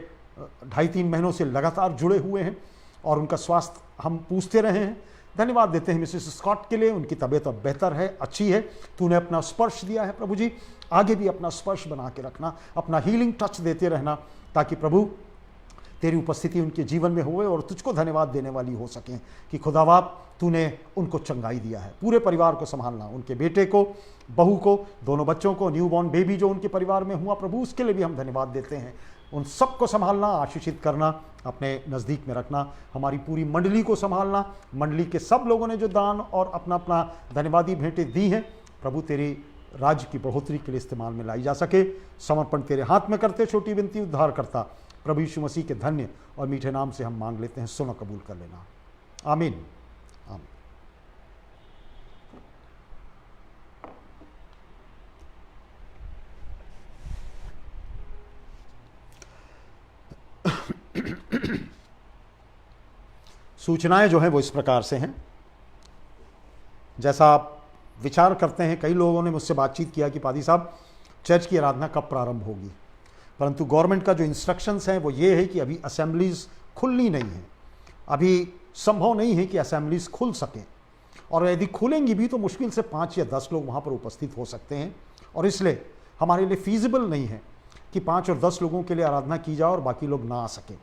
2.5-3 महीनों से लगातार जुड़े हुए हैं और उनका स्वास्थ्य हम पूछते रहे हैं। धन्यवाद देते हैं मिसेस स्कॉट के लिए, उनकी तबीयत अब बेहतर है, अच्छी है। तूने अपना स्पर्श दिया है प्रभु जी, आगे भी अपना स्पर्श बना के रखना, अपना हीलिंग टच देते रहना, ताकि प्रभु तेरी उपस्थिति उनके जीवन में होए और तुझको धन्यवाद देने वाली हो सकें कि खुदाबाप तूने उनको चंगाई दिया है। पूरे परिवार को संभालना, उनके बेटे को, बहू को, दोनों बच्चों को, न्यूबॉर्न बेबी जो उनके परिवार में हुआ प्रभु, उसके लिए भी हम धन्यवाद देते हैं। उन सबको संभालना, आशीषित करना, अपने नज़दीक में रखना, हमारी पूरी मंडली को संभालना, मंडली के सब लोगों ने जो दान और अपना अपना धन्यवादी भेंटें दी हैं प्रभु, तेरी राज्य की बढ़ोतरी के लिए इस्तेमाल में लाई जा सके। समर्पण तेरे हाथ में करते, छोटी विनती उद्धार करता प्रभु यीशु मसीह के धन्य और मीठे नाम से हम मांग लेते हैं, सुनो कबूल कर लेना, आमीन आमीन। सूचनाएं जो हैं वो इस प्रकार से हैं, जैसा आप विचार करते हैं। कई लोगों ने मुझसे बातचीत किया कि पादी साहब चर्च की आराधना कब प्रारंभ होगी, परंतु गवर्नमेंट का जो इंस्ट्रक्शंस हैं वो ये है कि अभी असेंबलीज खुलनी नहीं है, अभी संभव नहीं है कि असेंबलीज खुल सकें, और यदि खुलेंगी भी तो मुश्किल से 5 या 10 लोग वहाँ पर उपस्थित हो सकते हैं, और इसलिए हमारे लिए फीजिबल नहीं है कि 5 और 10 लोगों के लिए आराधना की जाए और बाकी लोग ना आ सकें।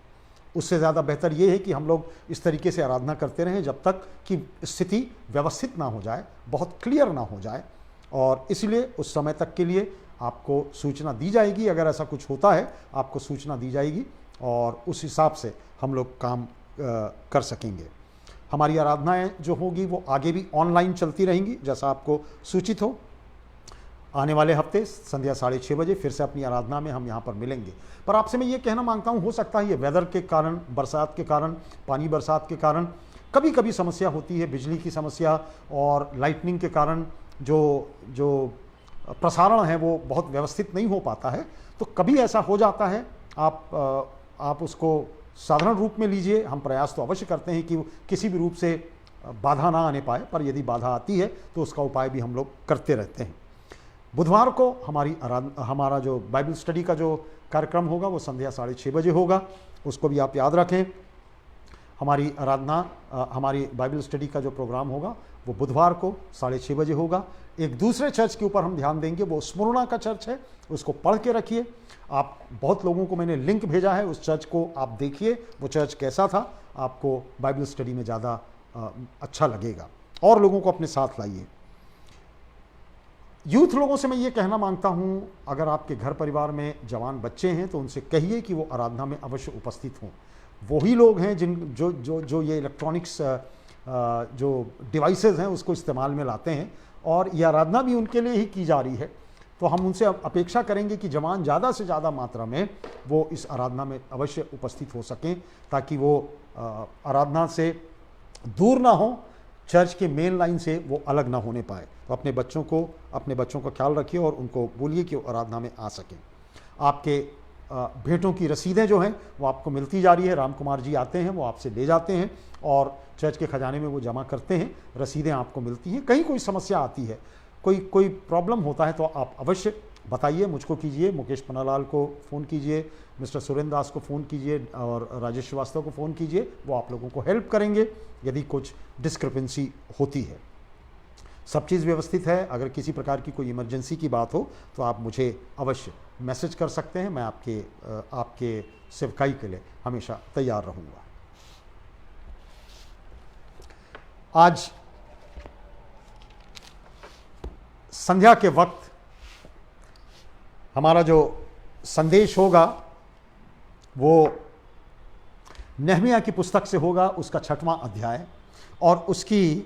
उससे ज़्यादा बेहतर ये है कि हम लोग इस तरीके से आराधना करते रहें जब तक कि स्थिति व्यवस्थित ना हो जाए, बहुत क्लियर ना हो जाए, और इसलिए उस समय तक के लिए आपको सूचना दी जाएगी। अगर ऐसा कुछ होता है आपको सूचना दी जाएगी और उस हिसाब से हम लोग काम कर सकेंगे। हमारी आराधनाएं जो होगी वो आगे भी ऑनलाइन चलती रहेंगी, जैसा आपको सूचित हो। आने वाले हफ्ते संध्या 6:30 बजे फिर से अपनी आराधना में हम यहाँ पर मिलेंगे। पर आपसे मैं ये कहना मांगता हूँ, हो सकता है ये वेदर के कारण, बरसात के कारण, पानी बरसात के कारण कभी कभी समस्या होती है, बिजली की समस्या और लाइटनिंग के कारण जो प्रसारण है वो बहुत व्यवस्थित नहीं हो पाता है, तो कभी ऐसा हो जाता है। आप उसको साधारण रूप में लीजिए। हम प्रयास तो अवश्य करते हैं कि किसी भी रूप से बाधा ना आने पाए, पर यदि बाधा आती है तो उसका उपाय भी हम लोग करते रहते हैं। बुधवार को हमारा जो बाइबल स्टडी का जो कार्यक्रम होगा वो संध्या 6:30 बजे होगा, उसको भी आप याद रखें। हमारी हमारी बाइबल स्टडी का जो प्रोग्राम होगा वो बुधवार को 6:30 बजे होगा। एक दूसरे चर्च के ऊपर हम ध्यान देंगे, वो स्मुरना का चर्च है, उसको पढ़ के रखिए। आप बहुत लोगों को मैंने लिंक भेजा है, उस चर्च को आप देखिए, वो चर्च कैसा था, आपको बाइबल स्टडी में ज़्यादा अच्छा लगेगा। और लोगों को अपने साथ लाइए। यूथ लोगों से मैं ये कहना मांगता हूँ, अगर आपके घर परिवार में जवान बच्चे हैं तो उनसे कहिए कि वो आराधना में अवश्य उपस्थित हों। वही लोग हैं जो ये इलेक्ट्रॉनिक्स जो डिवाइसेस हैं उसको इस्तेमाल में लाते हैं, और ये आराधना भी उनके लिए ही की जा रही है। तो हम उनसे अपेक्षा करेंगे कि जवान ज़्यादा से ज़्यादा मात्रा में वो इस आराधना में अवश्य उपस्थित हो सकें, ताकि वो आराधना से दूर ना हो, चर्च के मेन लाइन से वो अलग ना होने पाए। तो अपने बच्चों का ख्याल रखिए और उनको बोलिए कि वो आराधना में आ सकें। आपके भेंटों की रसीदें जो हैं वो आपको मिलती जा रही है। राम कुमार जी आते हैं, वो आपसे ले जाते हैं और चर्च के खजाने में वो जमा करते हैं। रसीदें आपको मिलती हैं। कहीं कोई समस्या आती है, कोई प्रॉब्लम होता है, तो आप अवश्य बताइए, मुझको कीजिए, मुकेश पन्नालाल को फ़ोन कीजिए, मिस्टर सुरेंद्र दास को फ़ोन कीजिए और राजेश श्रीवास्तव को फ़ोन कीजिए। वो आप लोगों को हेल्प करेंगे यदि कुछ डिस्क्रिपेंसी होती है। सब चीज़ व्यवस्थित है। अगर किसी प्रकार की कोई इमरजेंसी की बात हो तो आप मुझे अवश्य मैसेज कर सकते हैं। मैं आपके सेवकाई के लिए हमेशा तैयार रहूँगा। आज संध्या के वक्त हमारा जो संदेश होगा वो नहमिया की पुस्तक से होगा, उसका 6वां अध्याय और उसकी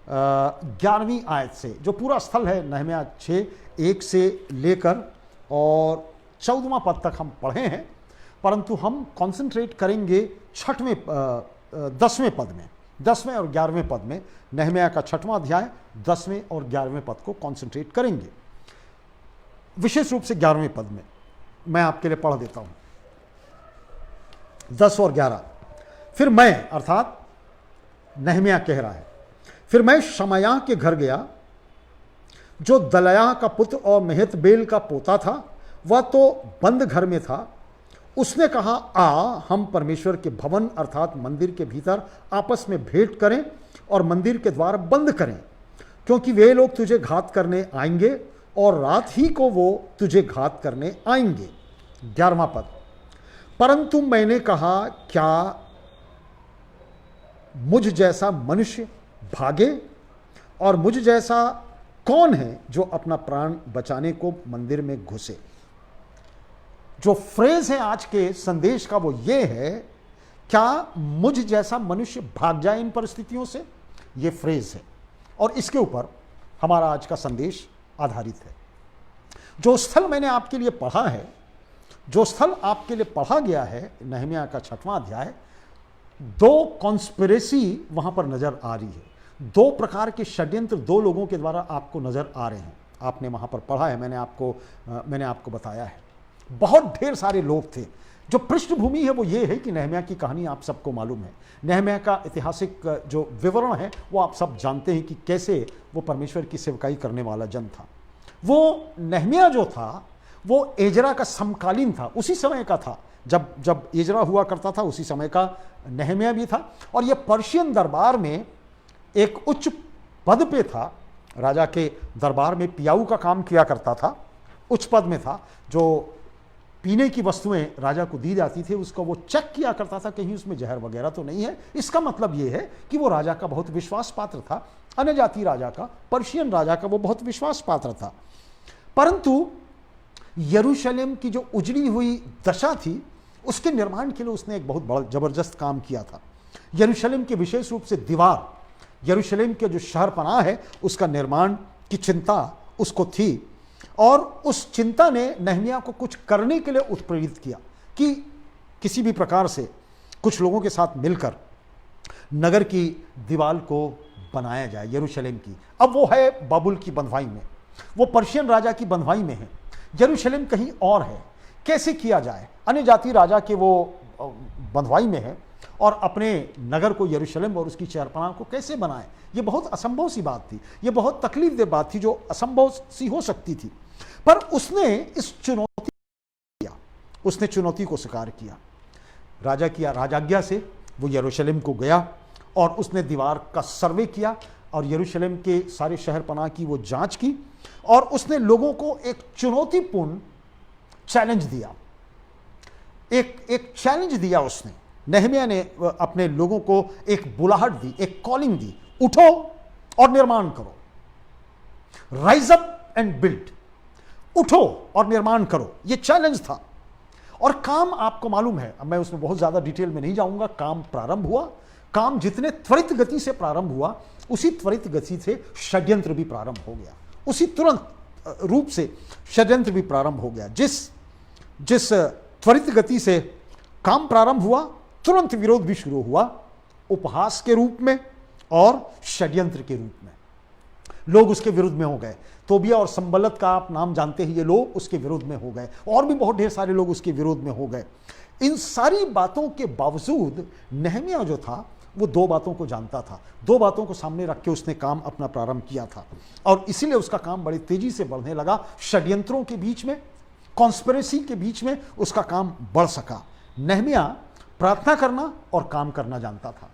11वीं आयत से। जो पूरा स्थल है नहमिया 6:1 से लेकर और 14वां पद तक हम पढ़े हैं, परंतु हम कंसंट्रेट करेंगे 10वें पद में, 10वें और 11वें पद में। नहमिया का 6वां अध्याय 10वें और 11वें पद को कंसंट्रेट करेंगे। विशेष रूप से 11वें पद में मैं आपके लिए पढ़ देता हूं, 10 और 11। फिर मैं, अर्थात नहमिया कह रहा है, फिर मैं शमयाह के घर गया जो दलयाह का पुत्र और मेहतबेल का पोता था। वह तो बंद घर में था। उसने कहा, आ हम परमेश्वर के भवन अर्थात मंदिर के भीतर आपस में भेंट करें और मंदिर के द्वार बंद करें, क्योंकि वे लोग तुझे घात करने आएंगे और रात ही को वो तुझे घात करने आएंगे। 11वां पद, परंतु मैंने कहा, क्या मुझ जैसा मनुष्य भागे, और मुझ जैसा कौन है जो अपना प्राण बचाने को मंदिर में घुसे। जो फ्रेज है आज के संदेश का वो ये है, क्या मुझ जैसा मनुष्य भाग जाए इन परिस्थितियों से, ये फ्रेज है और इसके ऊपर हमारा आज का संदेश आधारित है। जो स्थल मैंने आपके लिए पढ़ा है, जो स्थल आपके लिए पढ़ा गया है नहमिया का 6वां अध्याय, 2 कॉन्स्पिरेसी वहां पर नजर आ रही है। 2 प्रकार के षड्यंत्र 2 लोगों के द्वारा आपको नजर आ रहे हैं। आपने वहां पर पढ़ा है, मैंने आपको बताया है। बहुत ढेर सारे लोग थे। जो पृष्ठभूमि है वो ये है कि नहमिया की कहानी आप सबको मालूम है। नहमिया का ऐतिहासिक जो विवरण है वो आप सब जानते हैं कि कैसे वो परमेश्वर की सेवकाई करने वाला जन था। वो नहमिया जो था वो एजरा का समकालीन था, उसी समय का था। जब एजरा हुआ करता था उसी समय का नहमिया भी था। और ये पर्शियन दरबार में एक उच्च पद पे था। राजा के दरबार में पियाऊ का काम किया करता था, उच्च पद में था। जो पीने की वस्तुएं राजा को दी जाती थी उसका वो चेक किया करता था, कहीं उसमें जहर वगैरह तो नहीं है। इसका मतलब ये है कि वो राजा का बहुत विश्वास पात्र था। अन्य जाति राजा का, पर्शियन राजा का वो बहुत विश्वास पात्र था। परंतु यरूशलेम की जो उजड़ी हुई दशा थी उसके निर्माण के लिए उसने एक बहुत बड़ा जबरदस्त काम किया था। यरूशलेम के विशेष रूप से दीवार, यरूशलेम के जो शहरपनाह है उसका निर्माण की चिंता उसको थी। और उस चिंता ने नहमिया को कुछ करने के लिए उत्प्रेरित किया कि किसी भी प्रकार से कुछ लोगों के साथ मिलकर नगर की दीवार को बनाया जाए, यरूशलेम की। अब वो है बाबुल की बंधुआई में, वो पर्शियन राजा की बंधुआई में है, यरूशलेम कहीं और है। कैसे किया जाए? अन्य जाति राजा के वो बंधुआई में है और अपने नगर को, यरूशलेम और उसकी शहरपनाह को कैसे बनाए? ये बहुत असंभव सी बात थी, ये बहुत तकलीफदेह बात थी जो असंभव सी हो सकती थी। पर उसने इस चुनौती किया, उसने चुनौती को स्वीकार किया। राजा की राजाज्ञा से वो यरूशलेम को गया और उसने दीवार का सर्वे किया और यरूशलेम के सारे शहरपनाह की वो जांच की और उसने लोगों को एक चुनौतीपूर्ण चैलेंज दिया, एक चैलेंज दिया उसने। नेहमिया ने अपने लोगों को एक बुलाहट दी, एक कॉलिंग दी, उठो और निर्माण करो, राइज अप एंड बिल्ड, उठो और निर्माण करो, ये चैलेंज था। और काम आपको मालूम है, अब मैं उसमें बहुत ज्यादा डिटेल में नहीं जाऊंगा। काम प्रारंभ हुआ, काम जितने त्वरित गति से प्रारंभ हुआ उसी त्वरित गति से षड्यंत्र भी प्रारंभ हो गया, उसी तुरंत रूप से षड्यंत्र भी प्रारंभ हो गया। जिस त्वरित गति से काम प्रारंभ हुआ, तुरंत विरोध भी शुरू हुआ, उपहास के रूप में और षड्यंत्र के रूप में। लोग उसके विरुद्ध में हो गए। तोबिया और संबलत का आप नाम जानते हैं, ये लोग उसके विरोध में हो गए और भी बहुत ढेर सारे लोग उसके विरोध में हो गए। इन सारी बातों के बावजूद नेहमिया जो था वो दो बातों को जानता था, दो बातों को सामने रख के उसने काम अपना प्रारंभ किया था और इसीलिए उसका काम बड़ी तेजी से बढ़ने लगा। षड्यंत्रों के बीच में, कॉन्स्पिरेसी के बीच में उसका काम बढ़ सका। नेहमिया प्रार्थना करना और काम करना जानता था।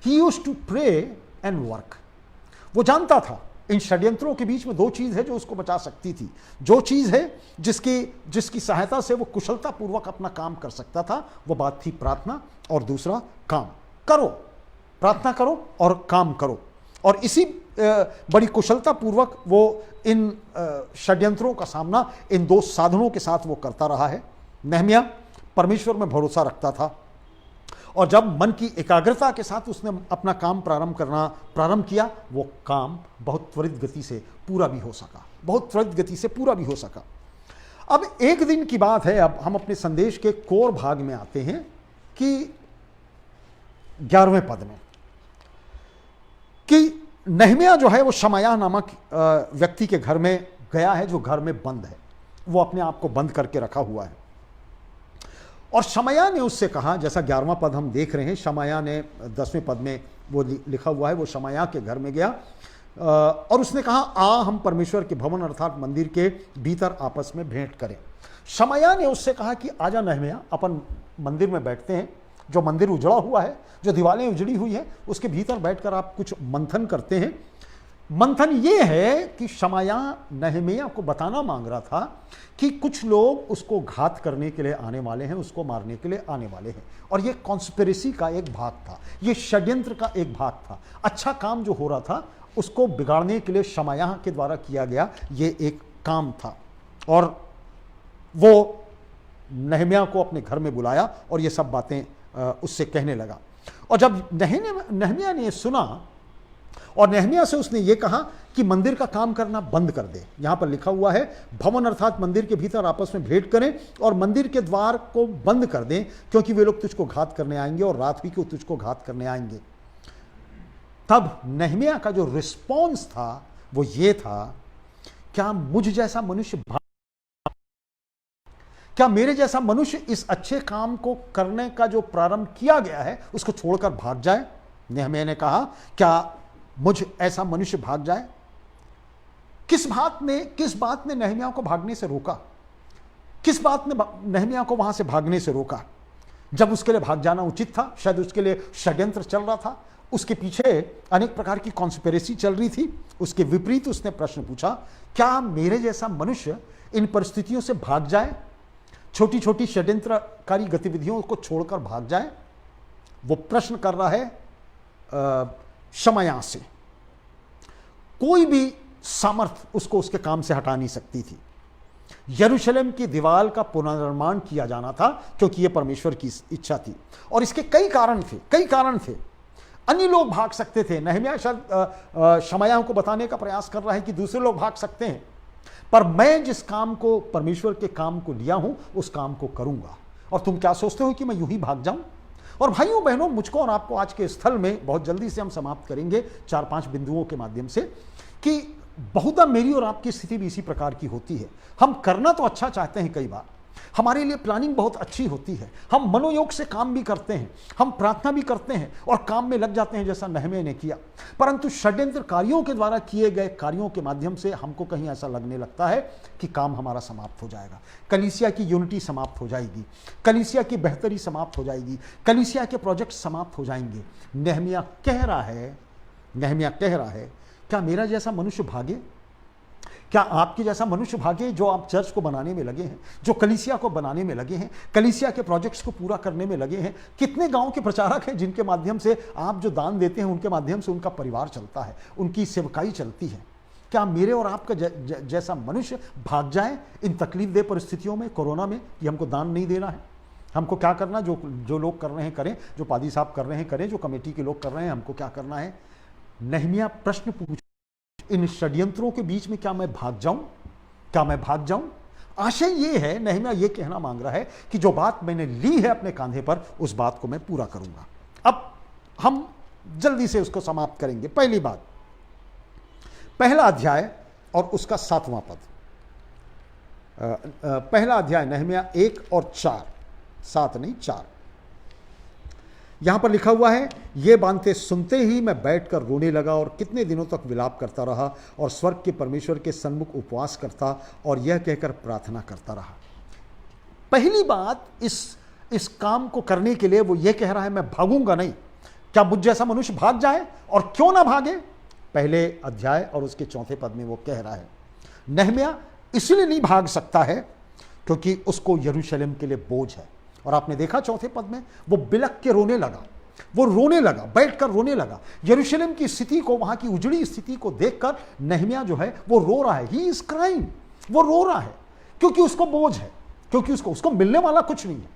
He used to pray and work. वो जानता था इन षड्यंत्रों के बीच में दो चीज है जो उसको बचा सकती थी, जो चीज है जिसकी सहायता से वो कुशलता पूर्वक अपना काम कर सकता था, वो बात थी प्रार्थना और दूसरा काम। करो, प्रार्थना करो और काम करो। और इसी बड़ी कुशलता पूर्वक वो इन षड्यंत्रों का सामना इन दो साधनों के साथ वो करता रहा है। नेहमिया परमेश्वर में भरोसा रखता था और जब मन की एकाग्रता के साथ उसने अपना काम प्रारंभ किया, वो काम बहुत त्वरित गति से पूरा भी हो सका, बहुत त्वरित गति से पूरा भी हो सका। अब एक दिन की बात है, अब हम अपने संदेश के कोर भाग में आते हैं कि 11वें पद में कि नेहमिया जो है वो शमायाह नामक व्यक्ति के घर में गया है जो घर में बंद है, वो अपने आप को बंद करके रखा हुआ है। और शमायाह ने उससे कहा, जैसा 11वां पद हम देख रहे हैं, शमायाह ने 10वें पद में वो लिखा हुआ है, वो शमायाह के घर में गया और उसने कहा, आ हम परमेश्वर के भवन अर्थात मंदिर के भीतर आपस में भेंट करें। शमायाह ने उससे कहा कि आजा नेहमिया, अपन मंदिर में बैठते हैं, जो मंदिर उजड़ा हुआ है, जो दीवारें उजड़ी हुई है, उसके भीतर बैठकर आप कुछ मंथन करते हैं। मंथन ये है कि शमायाह नेहमिया को बताना मांग रहा था कि कुछ लोग उसको घात करने के लिए आने वाले हैं, उसको मारने के लिए आने वाले हैं। और ये कॉन्स्पिरेसी का एक भाग था, ये षड्यंत्र का एक भाग था। अच्छा काम जो हो रहा था उसको बिगाड़ने के लिए शमायाह के द्वारा किया गया ये एक काम था। और वो नेहमिया को अपने घर में बुलाया और ये सब बातें उससे कहने लगा। और जब नेहमिया ने सुना और नेहमिया से उसने ये कहा कि मंदिर का काम करना बंद कर दे। यहां पर लिखा हुआ है भवन अर्थात मंदिर के भीतर आपस में भेंट करें और मंदिर के द्वार को बंद कर दें, क्योंकि वे लोग तुझको घात करने आएंगे और रात भी को तुझको घात करने आएंगे। तब नेहमिया का जो रिस्पॉन्स था वो ये था, क्या मुझ जैसा मनुष्य, क्या मेरे जैसा मनुष्य इस अच्छे काम को करने का जो प्रारंभ किया गया है उसको छोड़कर भाग जाए? नेहमिया ने कहा, क्या मुझ ऐसा मनुष्य भाग जाए? किस बात ने नेहमिया को भागने से रोका? किस बात ने नेहमिया को वहां से भागने से रोका? जब उसके लिए भाग जाना उचित था, शायद उसके लिए षड्यंत्र चल रहा था, उसके पीछे अनेक प्रकार की कॉन्स्पिरेसी चल रही थी। उसके विपरीत उसने प्रश्न पूछा, क्या मेरे जैसा मनुष्य इन परिस्थितियों से भाग जाए, छोटी छोटी षड्यंत्रकारी गतिविधियों को छोड़कर भाग जाए? वो प्रश्न कर रहा है शमायाह से। कोई भी सामर्थ उसको उसके काम से हटा नहीं सकती थी। यरूशलेम की दीवार का पुनर्निर्माण किया जाना था क्योंकि यह परमेश्वर की इच्छा थी और इसके कई कारण थे। अन्य लोग भाग सकते थे। नेहमिया शायद शमायाह को बताने का प्रयास कर रहा है कि दूसरे लोग भाग सकते हैं, पर मैं जिस काम को, परमेश्वर के काम को लिया हूं, उस काम को करूंगा। और तुम क्या सोचते हो कि मैं यूं ही भाग जाऊं? और भाइयों बहनों, मुझको और आपको आज के स्थल में बहुत जल्दी से हम समाप्त करेंगे 4-5 बिंदुओं के माध्यम से कि बहुधा मेरी और आपकी स्थिति भी इसी प्रकार की होती है। हम करना तो अच्छा चाहते हैं, कई बार हमारे लिए प्लानिंग बहुत अच्छी होती है, हम मनोयोग से काम भी करते हैं, हम प्रार्थना भी करते हैं और काम में लग जाते हैं जैसा नहम्याह ने किया, परंतु षड्यंत्रकारियों के द्वारा किए गए कार्यों के माध्यम से हमको कहीं ऐसा लगने लगता है कि काम हमारा समाप्त हो जाएगा, कलीसिया की यूनिटी समाप्त हो जाएगी, कलीसिया की बेहतरी समाप्त हो जाएगी, कलीसिया के प्रोजेक्ट समाप्त हो जाएंगे। नहम्याह कह रहा है, क्या मेरा जैसा मनुष्य भागे, क्या आपके जैसा मनुष्य भागे जो आप चर्च को बनाने में लगे हैं, जो कलीसिया को बनाने में लगे हैं, कलीसिया के प्रोजेक्ट्स को पूरा करने में लगे हैं। कितने गांव के प्रचारक हैं जिनके माध्यम से आप जो दान देते हैं उनके माध्यम से उनका परिवार चलता है, उनकी सेवकाई चलती है। क्या मेरे और आपका जैसा मनुष्य भाग जाए इन तकलीफदेह परिस्थितियों में, कोरोना में, कि हमको दान नहीं देना है, हमको क्या करना, जो लोग कर रहे हैं करें, जो पादी साहब कर रहे हैं करें, जो कमेटी के लोग कर रहे हैं, हमको क्या करना है। नहम्याह प्रश्न पूछ, इन षड्यंत्रों के बीच में क्या मैं भाग जाऊं? आशय ये है, नहम्याह ये कहना मांग रहा है कि जो बात मैंने ली है अपने कांधे पर, उस बात को मैं पूरा करूंगा। अब हम जल्दी से उसको समाप्त करेंगे। पहली बात, पहला अध्याय और उसका 7वां पद। पहला अध्याय नहम्याह 1 और 4, 7 नहीं 4। यहां पर लिखा हुआ है, ये बातें सुनते ही मैं बैठकर रोने लगा और कितने दिनों तक विलाप करता रहा और स्वर्ग के परमेश्वर के सन्मुख उपवास करता और यह कहकर प्रार्थना करता रहा। पहली बात, इस काम को करने के लिए वो ये कह रहा है, मैं भागूंगा नहीं। क्या मुझ जैसा मनुष्य भाग जाए? और क्यों ना भागे? पहले अध्याय और उसके 4 पद में वो कह रहा है, नहम्याह इसलिए नहीं भाग सकता है क्योंकि उसको यरूशलेम के लिए बोझ है। और आपने देखा 4 पद में वो बिलक के रोने लगा, बैठकर रोने लगा। यरूशलेम की स्थिति को, वहां की उजड़ी स्थिति को देखकर नहम्याह जो है वो रो रहा है। ही इज क्राइंग, वो रो रहा है क्योंकि उसको बोझ है, क्योंकि उसको मिलने वाला कुछ नहीं है।